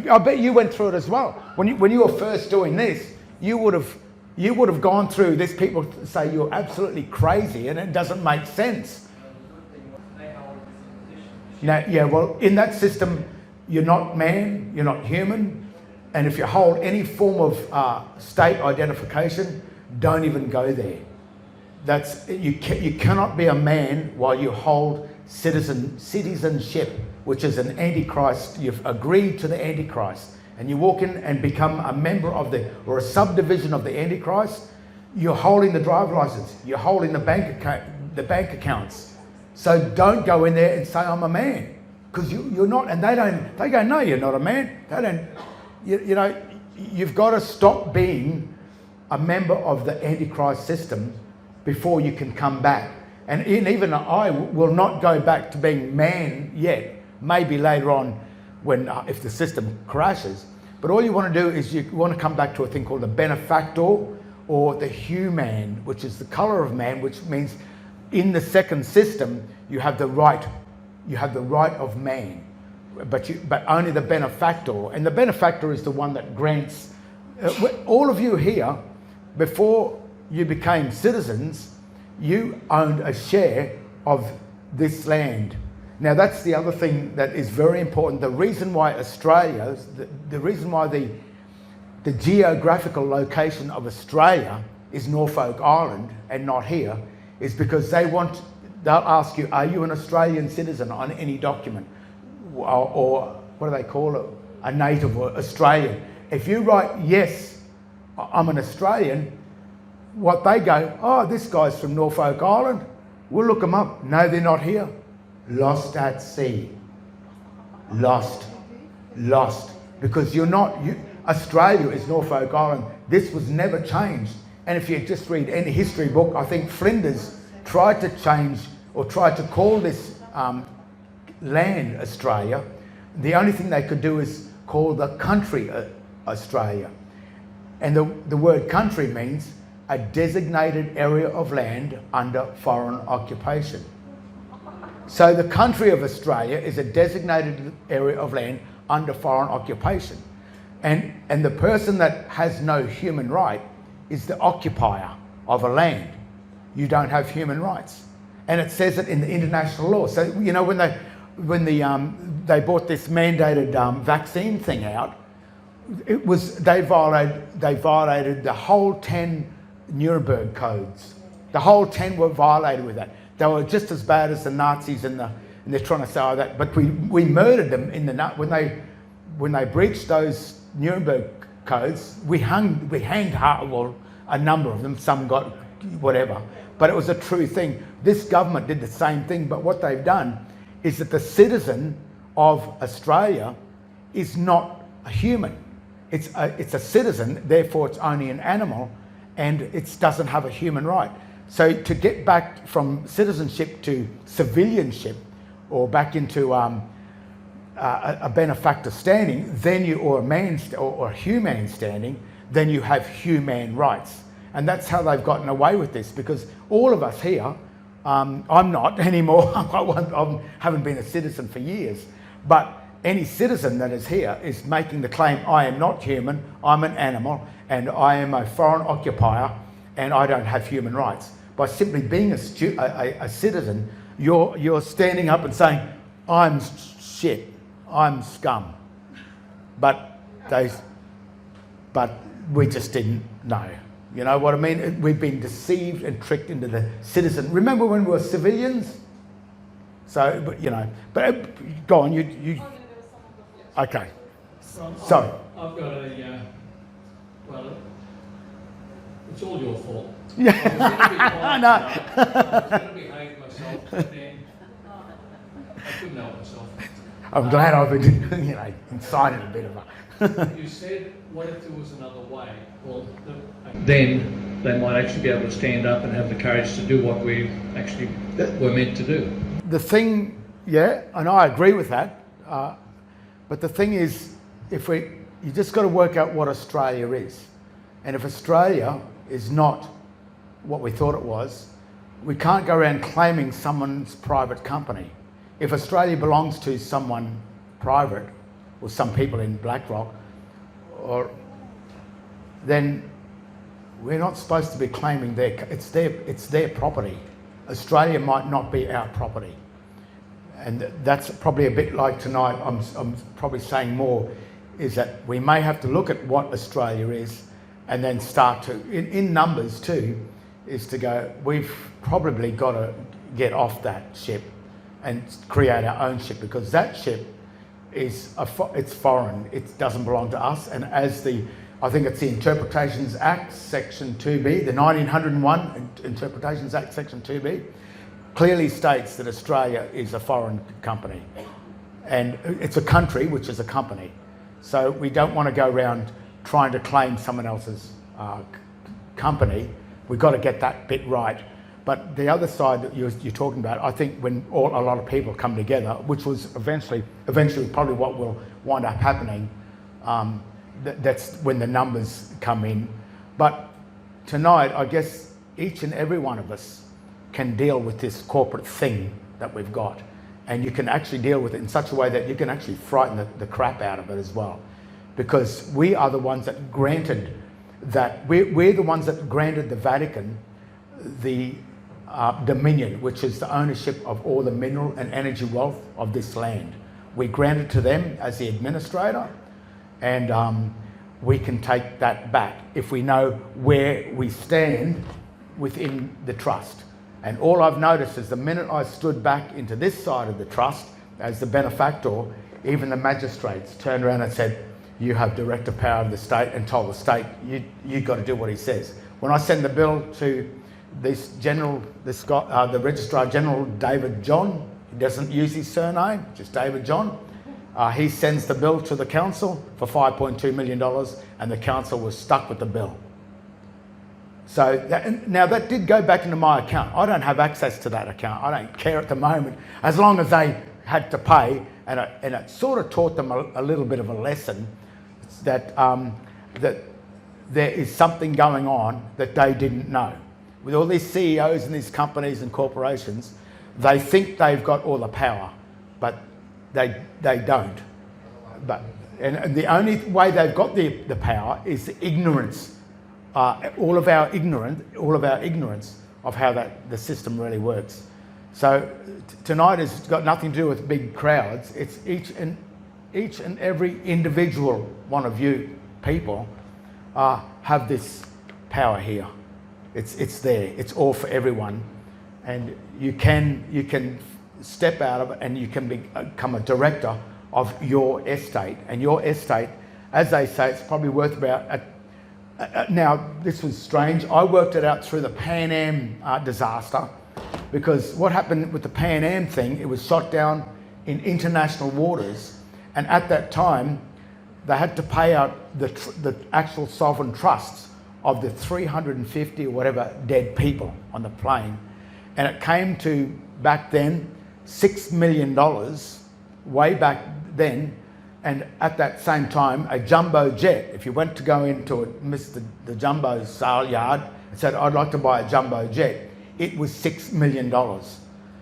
I bet you went through it as well. When you were first doing this, you would have gone through this. People say you're absolutely crazy and it doesn't make sense. Yeah, well, in that system, you're not man, you're not human, and if you hold any form of state identification, don't even go there. You cannot be a man while you hold citizenship, which is an antichrist. You've agreed to the antichrist, and you walk in and become a member of or a subdivision of the antichrist. You're holding the driver license. You're holding the bank accounts. So don't go in there and say I'm a man, because you're not. And they go, no, you're not a man. They don't. You know, you've got to stop being a member of the antichrist system before you can come back. And even I will not go back to being man yet. Maybe later on, when if the system crashes. But all you want to do is you want to come back to a thing called the benefactor or the human, which is the colour of man, which means in the second system you have the right of man, but only the benefactor. And the benefactor is the one that grants. All of you here, before you became citizens, you owned a share of this land. Now that's the other thing that is very important. The reason why Australia, the reason why the geographical location of Australia is Norfolk Island and not here, is because they'll ask you, are you an Australian citizen on any document? Or what do they call it? A native or Australian. If you write, yes, I'm an Australian, what they go, oh, this guy's from Norfolk Island. We'll look them up. No, they're not here. Lost at sea. Lost. Because Australia is Norfolk Island. This was never changed. And if you just read any history book, I think Flinders tried to change or tried to call this land Australia. The only thing they could do is call the country Australia. And the word country means a designated area of land under foreign occupation. So the country of Australia is a designated area of land under foreign occupation. And the person that has no human right is the occupier of a land. You don't have human rights. And it says it in the international law. So, you know, when they brought this mandated vaccine thing out, they violated the whole 10 Nuremberg codes. The whole 10 were violated with that. They were just as bad as the Nazis and they're trying to say that. But we murdered them when they breached those Nuremberg codes. We hanged a number of them. Some got whatever. But it was a true thing. This government did the same thing. But what they've done is that the citizen of Australia is not a human. It's a citizen, therefore it's only an animal, and it doesn't have a human right. So to get back from citizenship to civilianship, or back into a benefactor standing, then or a human standing, then you have human rights. And that's how they've gotten away with this, because all of us here, I'm not anymore, I haven't been a citizen for years, but any citizen that is here is making the claim, I am not human, I'm an animal, and I am a foreign occupier, and I don't have human rights. By simply being a citizen, you're standing up and saying, I'm shit, I'm scum. But we just didn't know. You know what I mean? We've been deceived and tricked into the citizen. Remember when we were civilians? So, but go on, you. Okay. Sorry. I've got well, it's all your fault. Yeah. I was going to behave myself, but then I couldn't help myself. I'm glad I've been, incited a bit of a. You said, what if there was another way? Well, then they might actually be able to stand up and have the courage to do what we actually were meant to do. The thing, yeah, and I agree with that. But the thing is, you just got to work out what Australia is. And if Australia is not what we thought it was, we can't go around claiming someone's private company. If Australia belongs to someone private, or some people in BlackRock, then we're not supposed to be claiming it's their property. Australia might not be our property. And that's probably a bit like tonight, I'm probably saying more, is that we may have to look at what Australia is and then start to, in numbers too, is to go, we've probably got to get off that ship and create our own ship, because that ship is it's foreign, it doesn't belong to us. And as I think it's the Interpretations Act, Section 2B, the 1901 Interpretations Act, Section 2B, clearly states that Australia is a foreign company. And it's a country, which is a company. So we don't want to go around trying to claim someone else's company. We've got to get that bit right. But the other side that you're talking about, I think when a lot of people come together, which was eventually probably what will wind up happening, that's when the numbers come in. But tonight, I guess each and every one of us can deal with this corporate thing that we've got. And you can actually deal with it in such a way that you can actually frighten the crap out of it as well. Because we are the ones that granted that, we're the ones that granted the Vatican the dominion, which is the ownership of all the mineral and energy wealth of this land. We granted to them as the administrator, and we can take that back if we know where we stand within the trust. And all I've noticed is the minute I stood back into this side of the trust as the benefactor, even the magistrates turned around and said, you have directive power of the state, and told the state, you've got to do what he says. When I send the bill to the Registrar General, David John, he doesn't use his surname, just David John, he sends the bill to the council for $5.2 million, and the council was stuck with the bill. So now that did go back into my account. I don't have access to that account. I don't care at the moment, as long as they had to pay, and it sort of taught them a little bit of a lesson that that there is something going on that they didn't know. With all these CEOs and these companies and corporations, they think they've got all the power, but they don't. And the only way they've got the power is the ignorance. All of our ignorance of how the system really works. So tonight has got nothing to do with big crowds. It's each and every individual one of you people have this power here. It's there. It's all for everyone, and you can step out of it, and you can become a director of your estate. And your estate, as they say, it's probably worth about. Now, this was strange. I worked it out through the Pan Am disaster, because what happened with the Pan Am thing, it was shot down in international waters, and at that time, they had to pay out the actual sovereign trusts of the 350 or whatever dead people on the plane. And it came to, back then, $6 million, way back then. And at that same time, a jumbo jet, if you went to go into the jumbo sale yard and said, I'd like to buy a jumbo jet, it was $6 million.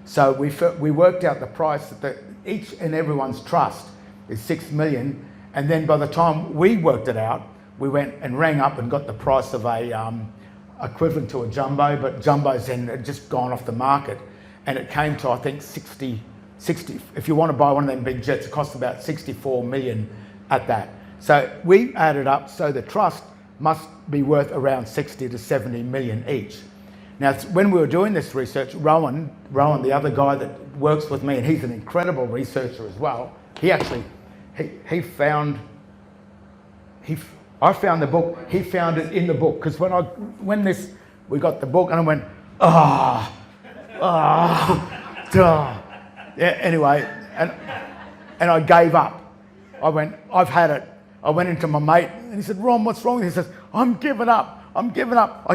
So we worked out the price that each and everyone's trust is $6 million. And then by the time we worked it out, we went and rang up and got the price of a equivalent to a jumbo, but jumbos then had just gone off the market. And it came to, I think, 60, if you want to buy one of them big jets, it costs about 64 million at that. So we added up, so the trust must be worth around 60 to 70 million each. Now, when we were doing this research, Rowan, the other guy that works with me, and he's an incredible researcher as well, I found the book, he found it in the book, because we got the book, and I went, yeah, anyway, and I gave up. I went, I've had it. I went into my mate, and he said, Ron, what's wrong? He says, I'm giving up. I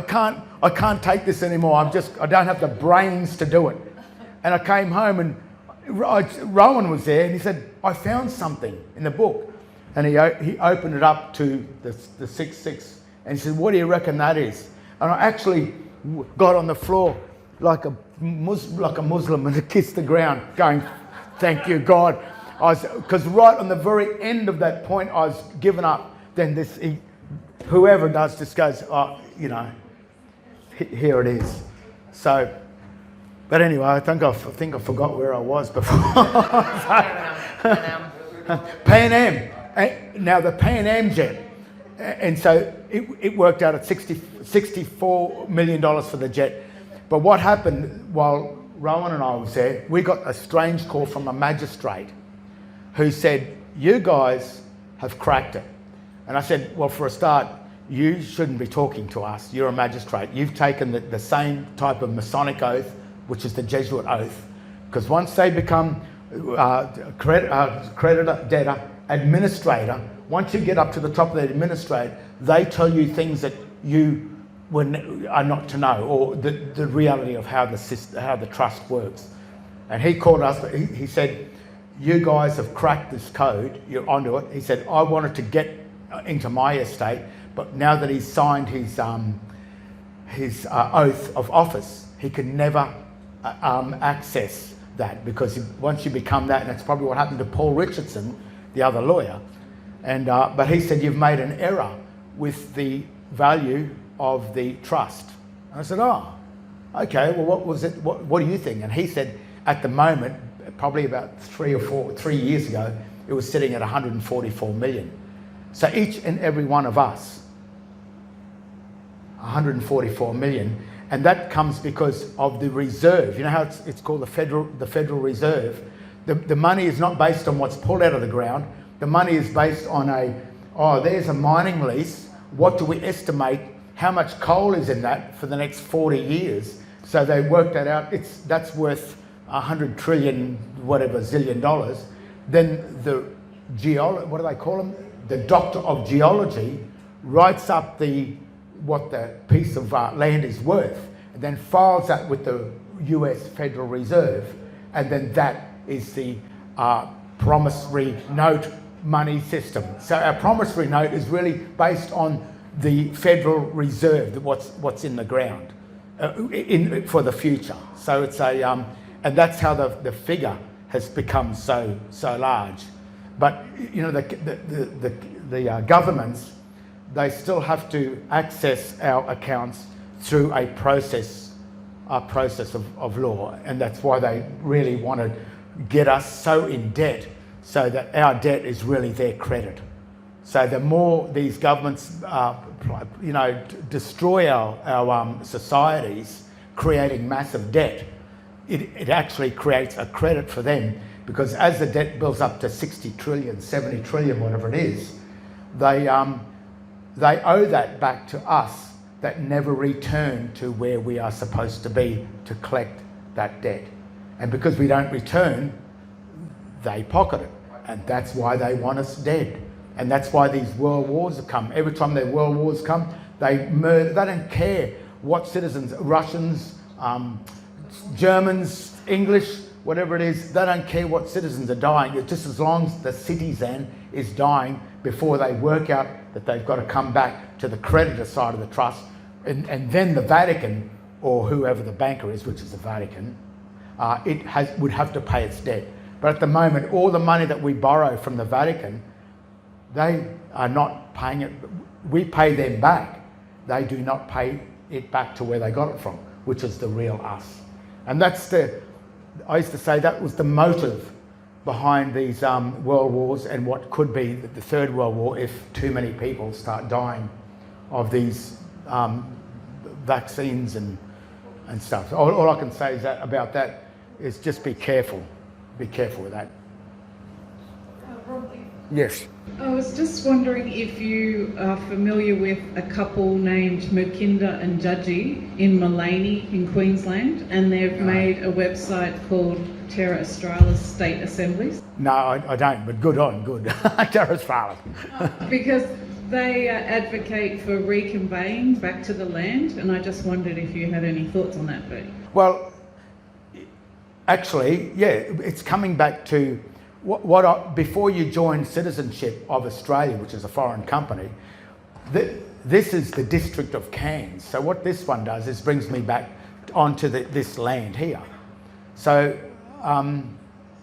can't take this anymore. I don't have the brains to do it. And I came home, and Rowan was there, and he said, I found something in the book. And he opened it up to the 6.6, and he said, what do you reckon that is? And I actually got on the floor like a Muslim and kissed the ground, going, "Thank you, God." Because right on the very end of that point, I was given up. Then whoever does this goes, "Oh, you know, here it is." So, but anyway, I think I forgot where I was before. Pan Am. Now the Pan Am jet, and so it worked out at $64 million for the jet. But what happened while Rowan and I was there, we got a strange call from a magistrate who said, "You guys have cracked it." And I said, "Well, for a start, you shouldn't be talking to us. You're a magistrate. You've taken the same type of Masonic oath, which is the Jesuit oath, because once they become creditor, debtor, administrator, once you get up to the top of the administrator, they tell you things that you are not to know, or the reality of how the trust works." And he called us, he said, "You guys have cracked this code, you're onto it." He said, "I wanted to get into my estate, but now that he's signed his oath of office, he can never access that, because once you become that," and that's probably what happened to Paul Richardson, the other lawyer. And but he said, "You've made an error with the value of the trust." And I said, "Oh, okay. Well, what was it? What do you think?" And he said, at the moment, probably about 3 years ago, it was sitting at 144 million. So each and every one of us, 144 million, and that comes because of the reserve. You know how it's called the Federal Reserve? The money is not based on what's pulled out of the ground. The money is based on there's a mining lease. What do we estimate? How much coal is in that for the next 40 years? So they worked that out. That's worth 100 trillion, whatever, zillion dollars. Then the what do they call them? The doctor of geology writes up what the piece of land is worth, and then files that with the US Federal Reserve, and then that is the promissory note money system. So our promissory note is really based on the Federal Reserve, what's in the ground for the future. So it's and that's how the figure has become so large. But you know, the governments, they still have to access our accounts through a process of law, and that's why they really want to get us so in debt, so that our debt is really their credit. So the more these governments, destroy our societies, creating massive debt, it actually creates a credit for them, because as the debt builds up to 60 trillion, 70 trillion, whatever it is, they owe that back to us, that never return to where we are supposed to be to collect that debt. And because we don't return, they pocket it. And that's why they want us dead. And that's why these world wars have come. Every time their world wars come, they murder. They don't care what citizens, Russians, Germans, English, whatever it is, they don't care what citizens are dying. It's just as long as the citizen is dying before they work out that they've got to come back to the creditor side of the trust. And then the Vatican, or whoever the banker is, which is the Vatican, would have to pay its debt. But at the moment, all the money that we borrow from the Vatican, they are not paying it. We pay them back. They do not pay it back to where they got it from, which is the real us. And I used to say that was the motive behind these world wars, and what could be the Third World War if too many people start dying of these vaccines and stuff. All I can say is about that is just be careful. Be careful with that. Romley. Yes. I was just wondering if you are familiar with a couple named Murkinda and Judgy in Mullaney in Queensland, and they've made a website called Terra Australis State Assemblies. No, I don't, but good. Terra Australis. Because they advocate for reconveying back to the land, and I just wondered if you had any thoughts on that, Bertie. Well, actually, yeah, it's coming back to before you join citizenship of Australia, which is a foreign company, this is the District of Cairns. So what this one does is brings me back onto this land here. So, and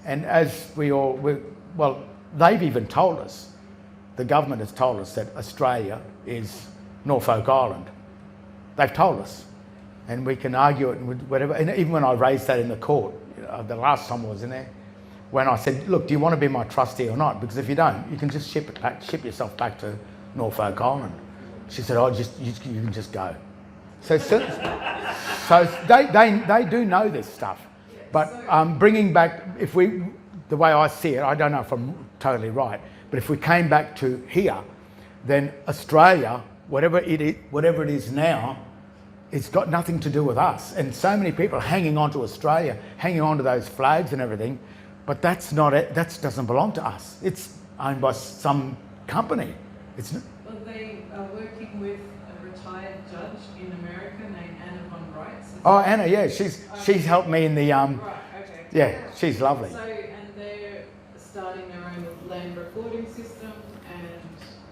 as well, they've even told us, the government has told us that Australia is Norfolk Island. They've told us, and we can argue it and whatever. And even when I raised that in the court, the last time I was in there, when I said, look, do you want to be my trustee or not? Because if you don't, you can just ship yourself back to Norfolk Island. She said, oh, you can just go. So they do know this stuff. But bringing back, the way I see it, I don't know if I'm totally right, but if we came back to here, then Australia, whatever it is now, it's got nothing to do with us. And so many people hanging on to Australia, hanging on to those flags and everything, but that's not it. That doesn't belong to us. It's owned by some company. Well, they are working with a retired judge in America named Anna von Reitz. Oh, Anna, yeah, she's helped me in the Right, okay. yeah, she's lovely. So, and they're starting their own land recording system, and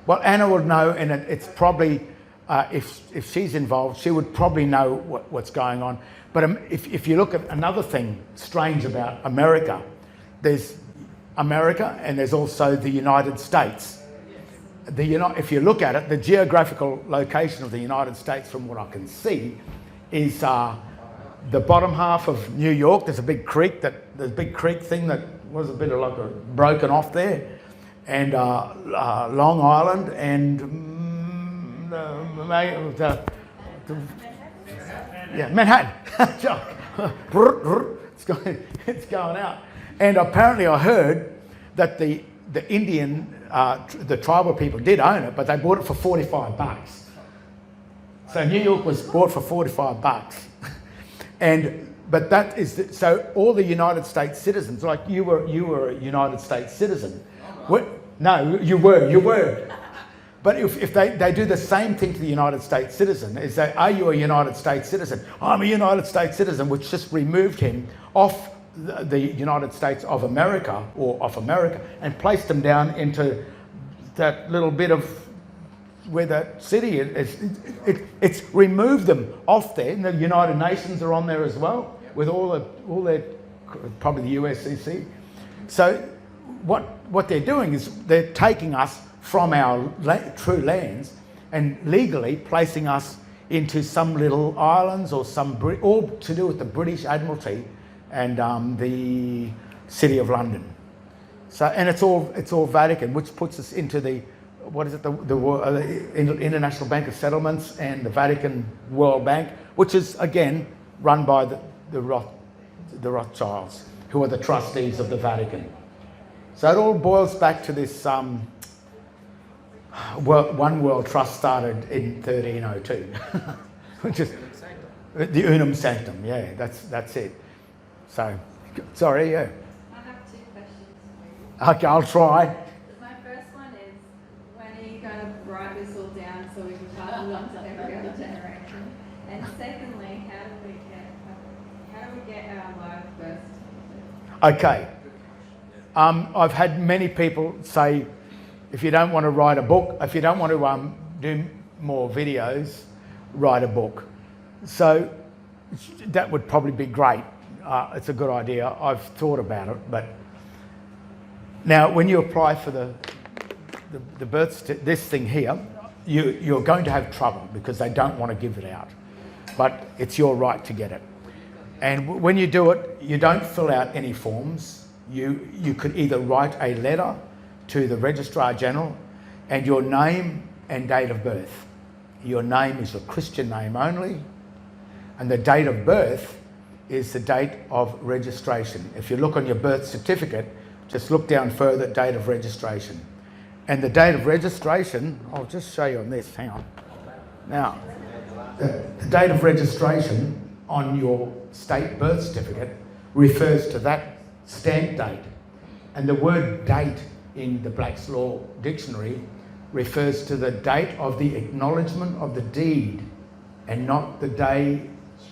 Well, Anna would know, and it's probably if she's involved, she would probably know what's going on. But if you look at another thing strange about America, there's America and there's also the United States. If you look at it, the geographical location of the United States, from what I can see, is the bottom half of New York. There's a big creek thing that was a bit of like broken off there, and Long Island and Manhattan. It's going out. And apparently I heard that the Indian, the tribal people did own it, but they bought it for $45. So New York was bought for $45. But that is, so all the United States citizens, like you were a United States citizen. No, you were. But if they do the same thing to the United States citizen, is they, are you a United States citizen? I'm a United States citizen, which just removed him off the United States of America, or off America, and placed him down into that little bit of where that city is. It's removed them off there, and the United Nations are on there as well, with all their, probably the USCC. So what they're doing is they're taking us from our true lands and legally placing us into some little islands or all to do with the British Admiralty and the City of London. So, and it's all Vatican, which puts us into the International Bank of Settlements and the Vatican World Bank, which is again run by the Rothschilds, who are the trustees of the Vatican. So it all boils back to this One World Trust started in 1302, which is the Unum Sanctum. Yeah, that's it. So, sorry, yeah. I have 2 questions for you. Okay, I'll try. My first one is, when are you going to write this all down so we can pass it on to every other generation? And secondly, how do we get our live birth certificate? Okay. I've had many people say, if you don't want to write a book, if you don't want to do more videos, write a book. So that would probably be great. It's a good idea. I've thought about it, but now when you apply for the birth this thing here, you're going to have trouble because they don't want to give it out, but it's your right to get it. And when you do it, you don't fill out any forms. You could either write a letter to the Registrar General and your name and date of birth. Your name is a Christian name only, and the date of birth is the date of registration. If you look on your birth certificate, just look down further, date of registration. And the date of registration, I'll just show you on this, hang on. Now, the date of registration on your state birth certificate refers to that stamp date. And the word date in the Black's Law Dictionary refers to the date of the acknowledgement of the deed and not the day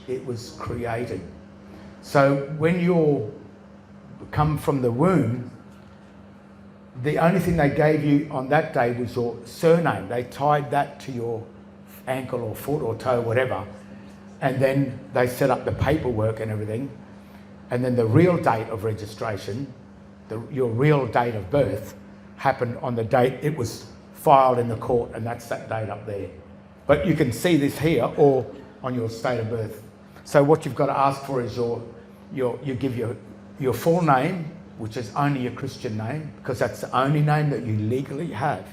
it was created. So when you come from the womb, the only thing they gave you on that day was your surname. They tied that to your ankle or foot or toe, whatever. and then they set up the paperwork and everything, and then the real date of registration, your real date of birth, happened on the date it was filed in the court, and that's that date up there. But you can see this here or on your state of birth. So what you've got to ask for is you give your full name, which is only your Christian name, because that's the only name that you legally have,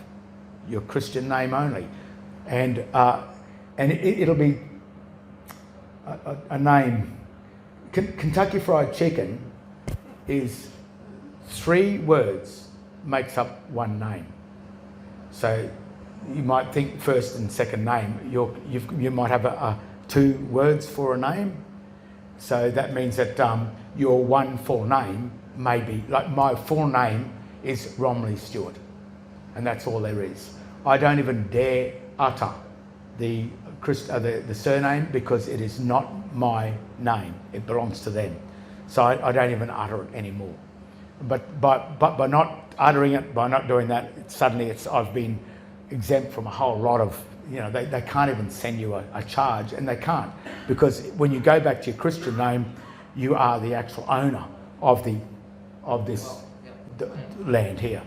your Christian name only, and it'll be a name. Kentucky Fried Chicken is 3 words, makes up one name. So you might think first and second name, you might have 2 words for a name. So that means that your one full name may be, like my full name is Romley Stewart, and that's all there is. I don't even dare utter the surname, because it is not my name, it belongs to them. So I don't even utter it anymore. But by not uttering it, by not doing that, suddenly I've been exempt from a whole lot of, they can't even send you a charge, and they can't, because when you go back to your Christian name, you are the actual owner of this land here.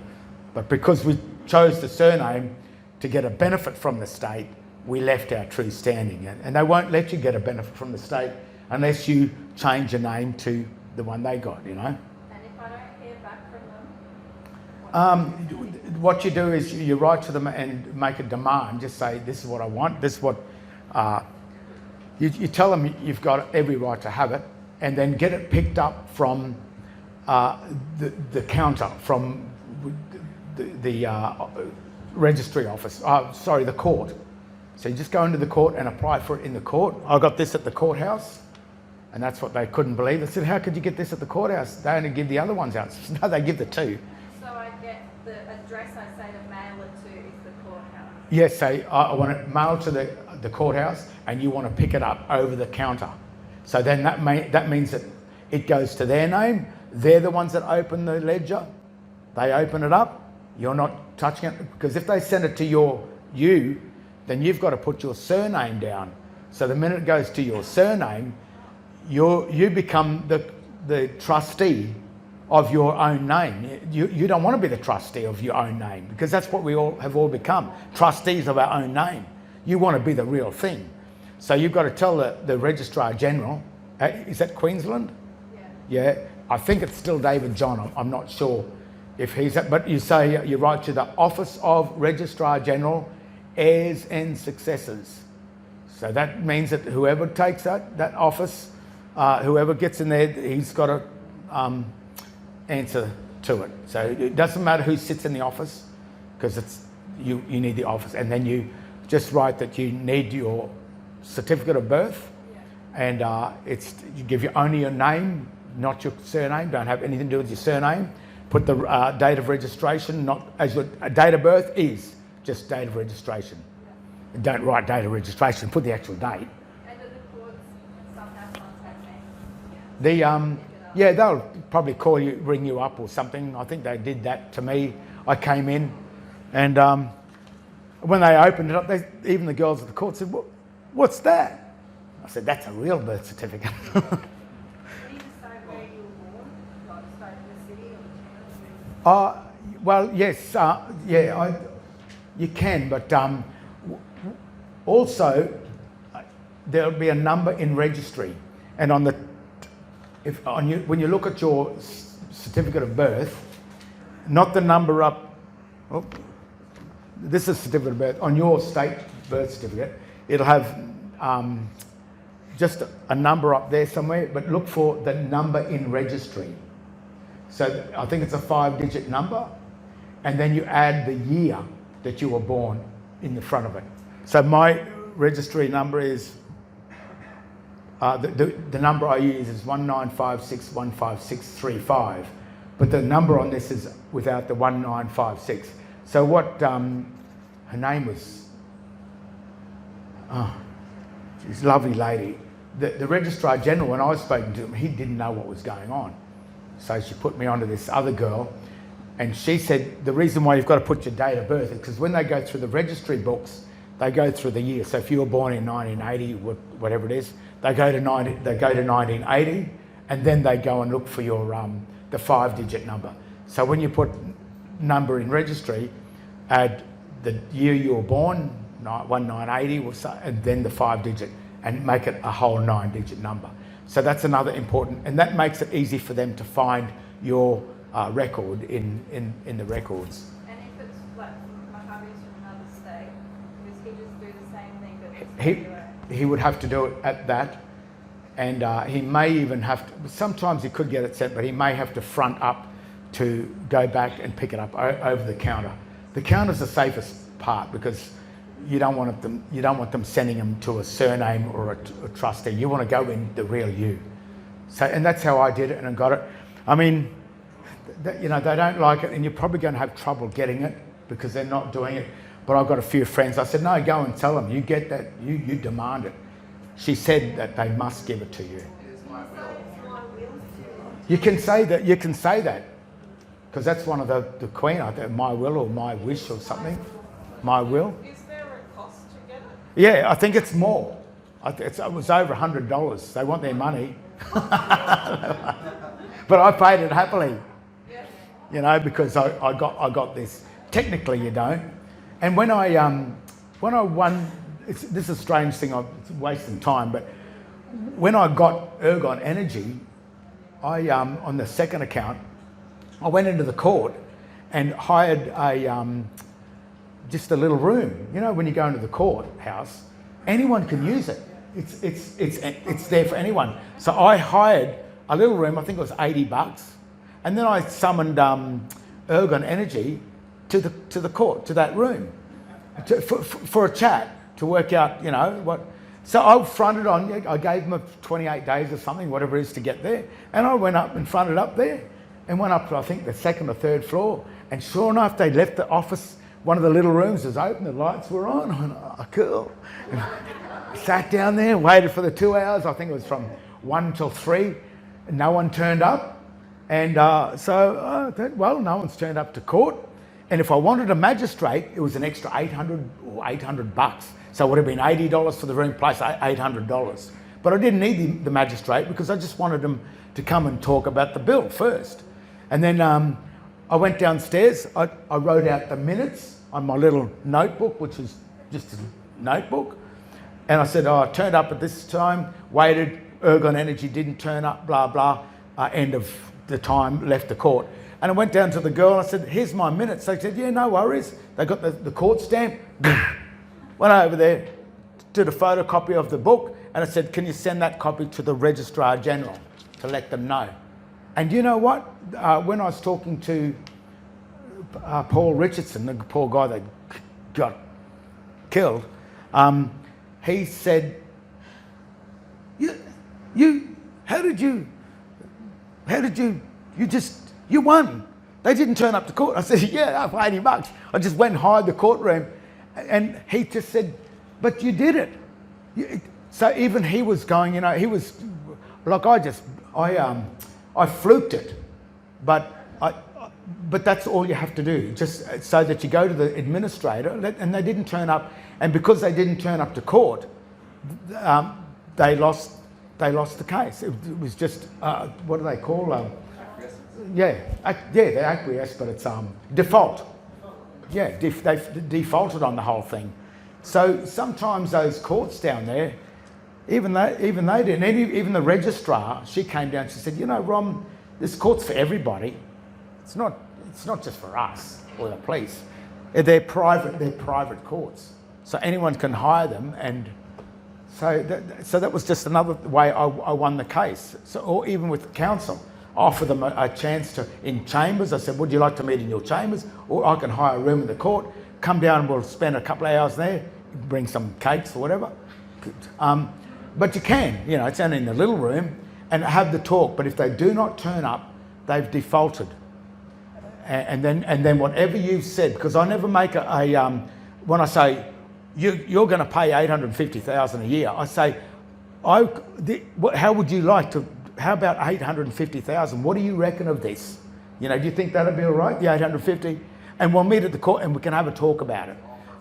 But because we chose the surname to get a benefit from the state, we left our true standing, and they won't let you get a benefit from the state unless you change your name to the one they got, And if I don't hear back from them? What you do is you write to them and make a demand. Just say, this is what I want, this is what... you tell them you've got every right to have it, and then get it picked up from the counter, from the registry office, the court. So you just go into the court and apply for it in the court. I got this at the courthouse, and that's what they couldn't believe. They said, how could you get this at the courthouse? They only give the other ones out. No, they give the 2. So I get the address I say to mail it to is the courthouse? Yes, say I want it mailed to the courthouse, and you want to pick it up over the counter. So then that means that it goes to their name. They're the ones that open the ledger. They open it up. You're not touching it, because if they send it to you, then you've got to put your surname down. So the minute it goes to your surname, you become the trustee of your own name. You don't want to be the trustee of your own name, because that's what we all have become, trustees of our own name. You want to be the real thing. So you've got to tell the Registrar General, is that Queensland? Yeah. I think it's still David John, I'm not sure if he's that, but you write to the Office of Registrar General, heirs and successors. So that means that whoever takes that office, whoever gets in there, he's got to answer to it. So it doesn't matter who sits in the office, because it's you need the office, and then you just write that you need your certificate of birth, and you give you only your name, not your surname. Don't have anything to do with your surname. Put the date of registration, not as your date of birth is just date of registration. Don't write date of registration. Put the actual date. And do the courts somehow contact me? They'll probably ring you up or something. I think they did that to me. I came in, and when they opened it up, even the girls at the court said, "What's that?" I said, "That's a real birth certificate." Do you decide where you were born? Like state of the city or the town? Well, yes, you can, but also there'll be a number in registry, and when you look at your certificate of birth, not the number up. Oh, this is certificate of birth on your state birth certificate. It'll have just a number up there somewhere, but look for the number in registry. So I think it's a 5-digit number, and then you add the year that you were born in the front of it. So my registry number is, the number I use is 195615635, but the number on this is without the 1956. So what, her name was, she's a lovely lady. The Registrar General, when I was speaking to him, he didn't know what was going on. So she put me onto this other girl, and she said, the reason why you've got to put your date of birth is because when they go through the registry books, they go through the year. So if you were born in 1980, whatever it is, they go to 1980, and then they go and look for your the 5-digit number. So when you put number in registry, add the year you were born, 1980, and then the 5-digit, and make it a whole 9-digit number. So that's another important, and that makes it easy for them to find your record in the records. And if it's like my hubby's from another state, does he just do the same thing but just He would have to do it at that, and he may even have to, sometimes he could get it sent, but he may have to front up to go back and pick it up over the counter. The counter's the safest part because you don't want them sending them to a surname or a trustee. You want to go in the real you. So, and that's how I did it, and I got it. I mean, they don't like it, and you're probably going to have trouble getting it because they're not doing it. But I've got a few friends. I said, no, go and tell them. You get that. You demand it. She said that they must give it to you. You can say that. You can say that because that's one of the Queen. I think my will or my wish or something. My will. Is there a cost to get it? Yeah, I think it's more. It was over $100. They want their money. But I paid it happily. Because I got this. Technically, you don't. And when I won, this is a strange thing. It's wasting time. But when I got Ergon Energy, I on the second account, I went into the court and hired just a little room. When you go into the courthouse, anyone can use it. It's there for anyone. So I hired a little room. I think it was $80, and then I summoned Ergon Energy to the court, to that room, for a chat to work out what. So I fronted on. I gave them 28 days or something, whatever it is, to get there, and I went up and fronted up there, and went up to I think the second or third floor, and sure enough, they left the office. One of the little rooms was open, the lights were on. I went, oh, cool. And I sat down there, waited for the 2 hours. I think it was from 1 till 3. And no one turned up. And no one's turned up to court. And if I wanted a magistrate, it was an extra $800. So it would have been $80 for the room plus $800. But I didn't need the magistrate because I just wanted them to come and talk about the bill first. And then I went downstairs, I wrote out the minutes on my little notebook, which was just a notebook. And I said, I turned up at this time, waited, Ergon Energy didn't turn up, blah, blah, end of the time, left the court. And I went down to the girl and I said, here's my minutes. They said, yeah, no worries. They got the court stamp, went over there, did a photocopy of the book, and I said, can you send that copy to the Registrar General to let them know? And you know what? When I was talking to Paul Richardson, the poor guy that got killed, he said, you won. They didn't turn up to court. I said, yeah, for $80. I just went and hired the courtroom. And he just said, but you did it. So even he was going, he was, like I fluked it, but that's all you have to do, just so that you go to the administrator, and they didn't turn up, and because they didn't turn up to court, they lost the case. It was just what do they call? They acquiesced, but it's default. Yeah, they defaulted on the whole thing. So sometimes those courts down there, even they didn't. Even the registrar, she came down. She said, Rom, this court's for everybody. It's not just for us or the police. They're private courts, so anyone can hire them. And so that was just another way I won the case. So, or even with the council, I offered them a chance to in chambers. I said, would you like to meet in your chambers, or I can hire a room in the court. Come down and we'll spend a couple of hours there. Bring some cakes or whatever. But you can, it's only in the little room, and have the talk. But if they do not turn up, they've defaulted. And then whatever you've said, because I never make when I say you're going to pay $850,000 a year, I say, how would you like to? How about $850,000? What do you reckon of this? Do you think that'd be all right? The $850, and we'll meet at the court and we can have a talk about it.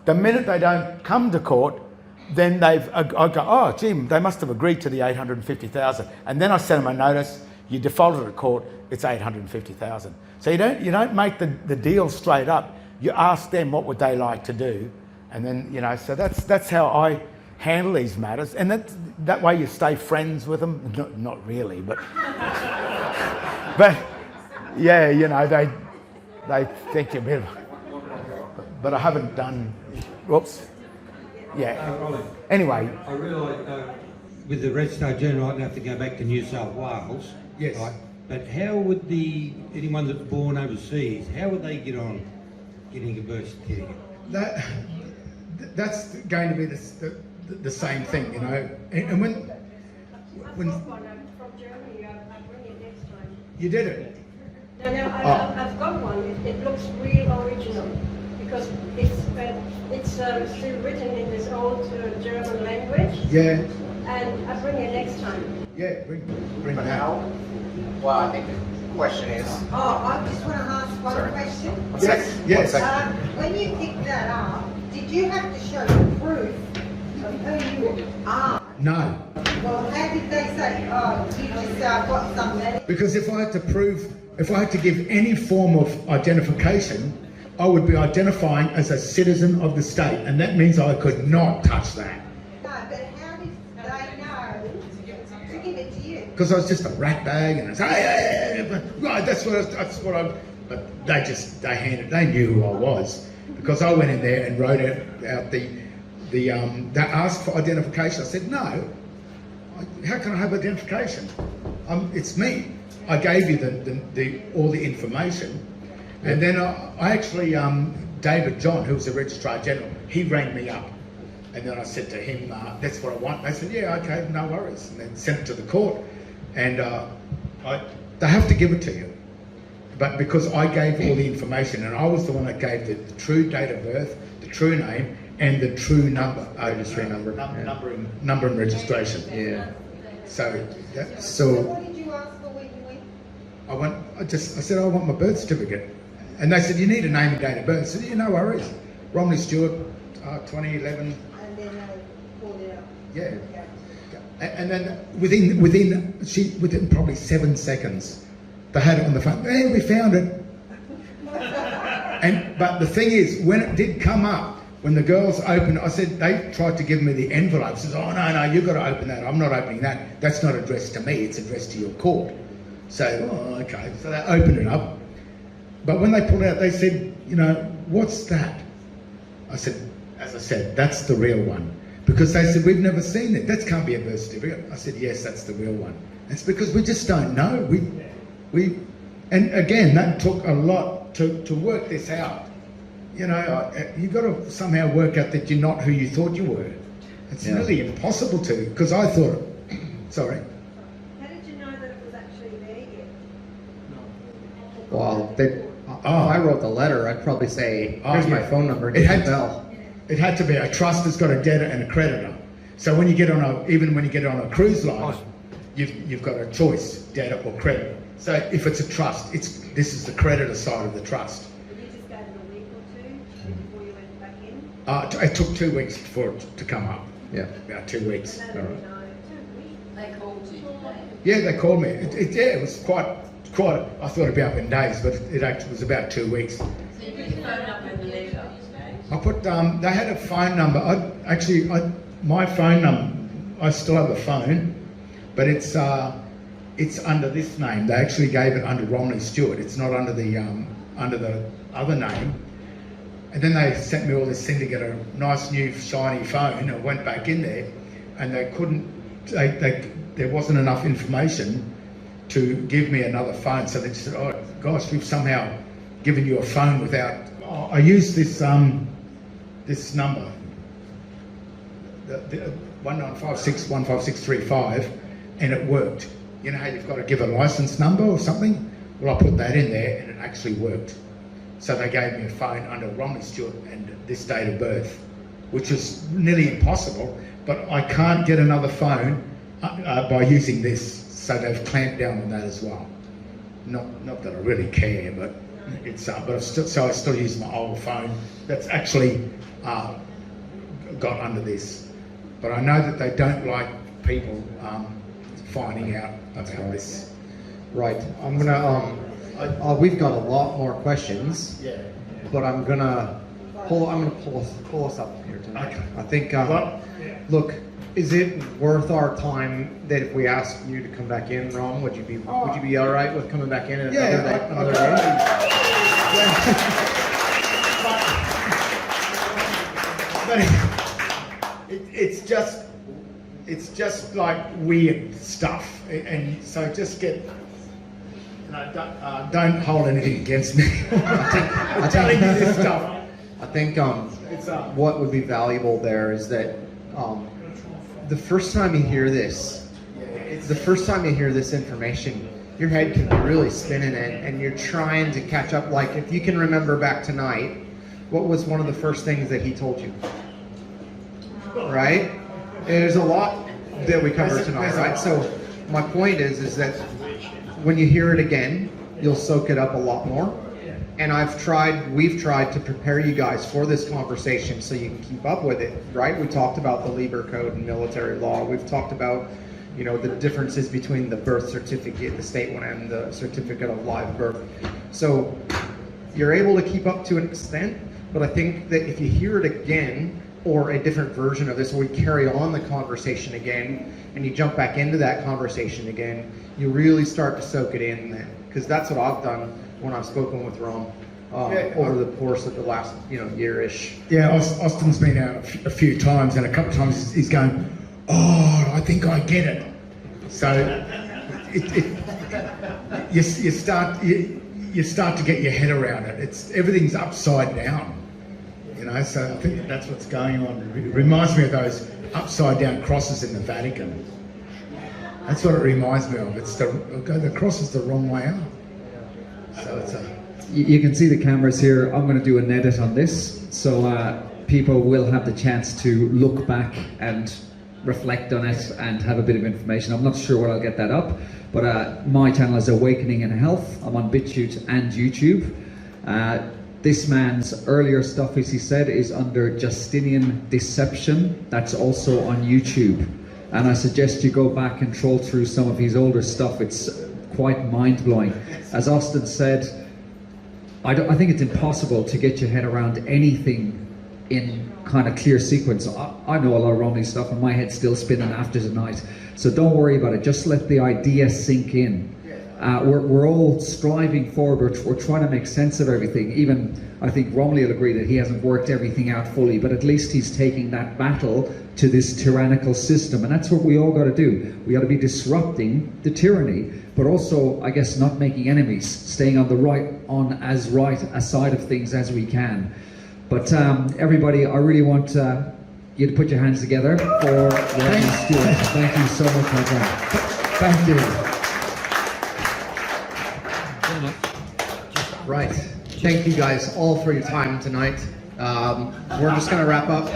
The minute they don't come to court, then I go, oh, Jim, they must have agreed to the 850,000. And then I send them a notice, you defaulted at court, it's 850,000. So you don't make the deal straight up. You ask them what would they like to do. And then, so that's how I handle these matters. And that way you stay friends with them. Not really, but... but, yeah, they think you're a bit of... But I haven't done... Whoops. Yeah. Rolly, Anyway. I realise with the Registrar General, I'd have to go back to New South Wales. Yes. Right? But how would anyone that's born overseas, how would they get on getting a birth certificate? That's going to be the same thing, And when I've got one from Germany. I'll bring it next time. you did it, No, I've got one. It looks real original because it's still written in this old German language. yeah, And I'll bring it next time. yeah. Bring But that. how? Well, I think the question is. Oh, I just want to ask one Sorry. question. One Yes, second. yes. One second. When you picked that up, did you have to show proof of who you are? No, Well, how did they say, oh, you just got some letter? because if I had to give any form of identification, I would be identifying as a citizen of the state, and that means I could not touch that. No, but how did they know to give it to you? Because I was just a rat bag, and I said, hey, right, that's what I. But they knew who I was, because I went in there and wrote out they asked for identification. I said, no, how can I have identification? It's me. I gave you all the information, and then I actually David John, who was the Registrar General, he rang me up. And then I said to him, that's what I want. They said, yeah, okay, no worries. And then sent it to the court. And they have to give it to you. But because I gave all the information, and I was the one that gave the true date of birth, the true name, and the true number. Registry number. Number and registration. Yeah. So So what did you ask for when you went? I said, I want my birth certificate. And they said, you need a name and date of birth. I said, yeah, no worries. Romley Stewart, 2011. And then they pulled it up. Yeah. And then within probably 7 seconds, they had it on the phone. Hey, we found it. But the thing is, when it did come up, when the girls opened, I said, they tried to give me the envelope. I said, oh no, you've got to open that. I'm not opening that. That's not addressed to me. It's addressed to your court. So, okay. So they opened it up. But when they pulled it out, they said, what's that? I said, as I said, that's the real one. Because they said, we've never seen it. That can't be a birth certificate. I said, yes, that's the real one. It's because we just don't know. And again, that took a lot to work this out. You've got to somehow work out that you're not who you thought you were. It's really impossible to, because I thought, sorry. How did you know that it was actually there yet? Well, if I wrote the letter, I'd probably say, here's my phone number, give me a bell. It had to be a trust that's got a debtor and a creditor. So when you get on a cruise line, you've got a choice, debtor or creditor. So if it's a trust, this is the creditor side of the trust. But you just gave it a week or two before you went back in? It took 2 weeks for it to come up. Yeah. About 2 weeks. And then They called you. Yeah, they called me. It was quite. I thought it'd be up in days, but it actually was about 2 weeks. So you put your phone number in the letter? I put. They had a phone number. My phone number. I still have a phone, but it's under this name. They actually gave it under Romley Stewart. It's not under the other name. And then they sent me all this thing to get a nice new shiny phone. I went back in there, and they couldn't. There wasn't enough information to give me another phone. So they just said, "Oh gosh, we've somehow given you a phone without." I used this this number, the 1956-15635, and it worked. You know how you've got to give a license number or something? Well, I put that in there and it actually worked. So they gave me a phone under Romley Stewart and this date of birth, which is nearly impossible, but I can't get another phone by using this. So they've clamped down on that as well. Not that I really care, but It's but I still use my old phone. That's actually got under this. But I know that they don't like people finding out about this. Right. I'm gonna. We've got a lot more questions. Yeah. But I'm gonna pull us up here tonight. Okay. I think. Look, is it worth our time that if we ask you to come back in, Rom? Would you be all right with coming back in another day? But it's just like weird stuff, and so just get. Don't hold anything against me. I'm telling you this stuff. I think what would be valuable there is that the first time you hear this, information, your head can be really spinning and you're trying to catch up. Like if you can remember back tonight, what was one of the first things that he told you? Right? And there's a lot that we cover tonight, right? So my point is that when you hear it again, you'll soak it up a lot more. And we've tried to prepare you guys for this conversation so you can keep up with it, right? We talked about the Lieber Code and military law. We've talked about, the differences between the birth certificate, the state one, and the certificate of live birth. So you're able to keep up to an extent, but I think that if you hear it again, or a different version of this, or we carry on the conversation again, and you jump back into that conversation again, you really start to soak it in then. Because that's what I've done when I've spoken with Rom over the course of the last, year-ish. Yeah, Austin's been out a few times, and a couple of times he's going, "Oh, I think I get it." So you start to get your head around it. Everything's upside down, So I think that's what's going on. It reminds me of those upside down crosses in the Vatican. That's what it reminds me of. The cross is the wrong way up. So it's You can see the cameras here. I'm going to do an edit on this, so people will have the chance to look back and reflect on it and have a bit of information. I'm not sure where I'll get that up, but my channel is Awakening in Health. I'm on BitChute and YouTube. This man's earlier stuff, as he said, is under Justinian Deception. That's also on YouTube. And I suggest you go back and troll through some of his older stuff. It's quite mind-blowing. As Austin said, I think it's impossible to get your head around anything in kind of clear sequence. I know a lot of Romley stuff and my head's still spinning after tonight. So don't worry about it. Just let the idea sink in. We're all striving forward. We're trying to make sense of everything. Even I think Romley will agree that he hasn't worked everything out fully, but at least he's taking that battle to this tyrannical system. And that's what we all got to do. We got to be disrupting the tyranny, but also, I guess, not making enemies, staying on as right a side of things as we can. But everybody, I really want you to put your hands together for Romley Stewart. Thank you so much, my friend. Thank you. Right. Thank you guys all for your time tonight. We're just going to wrap up.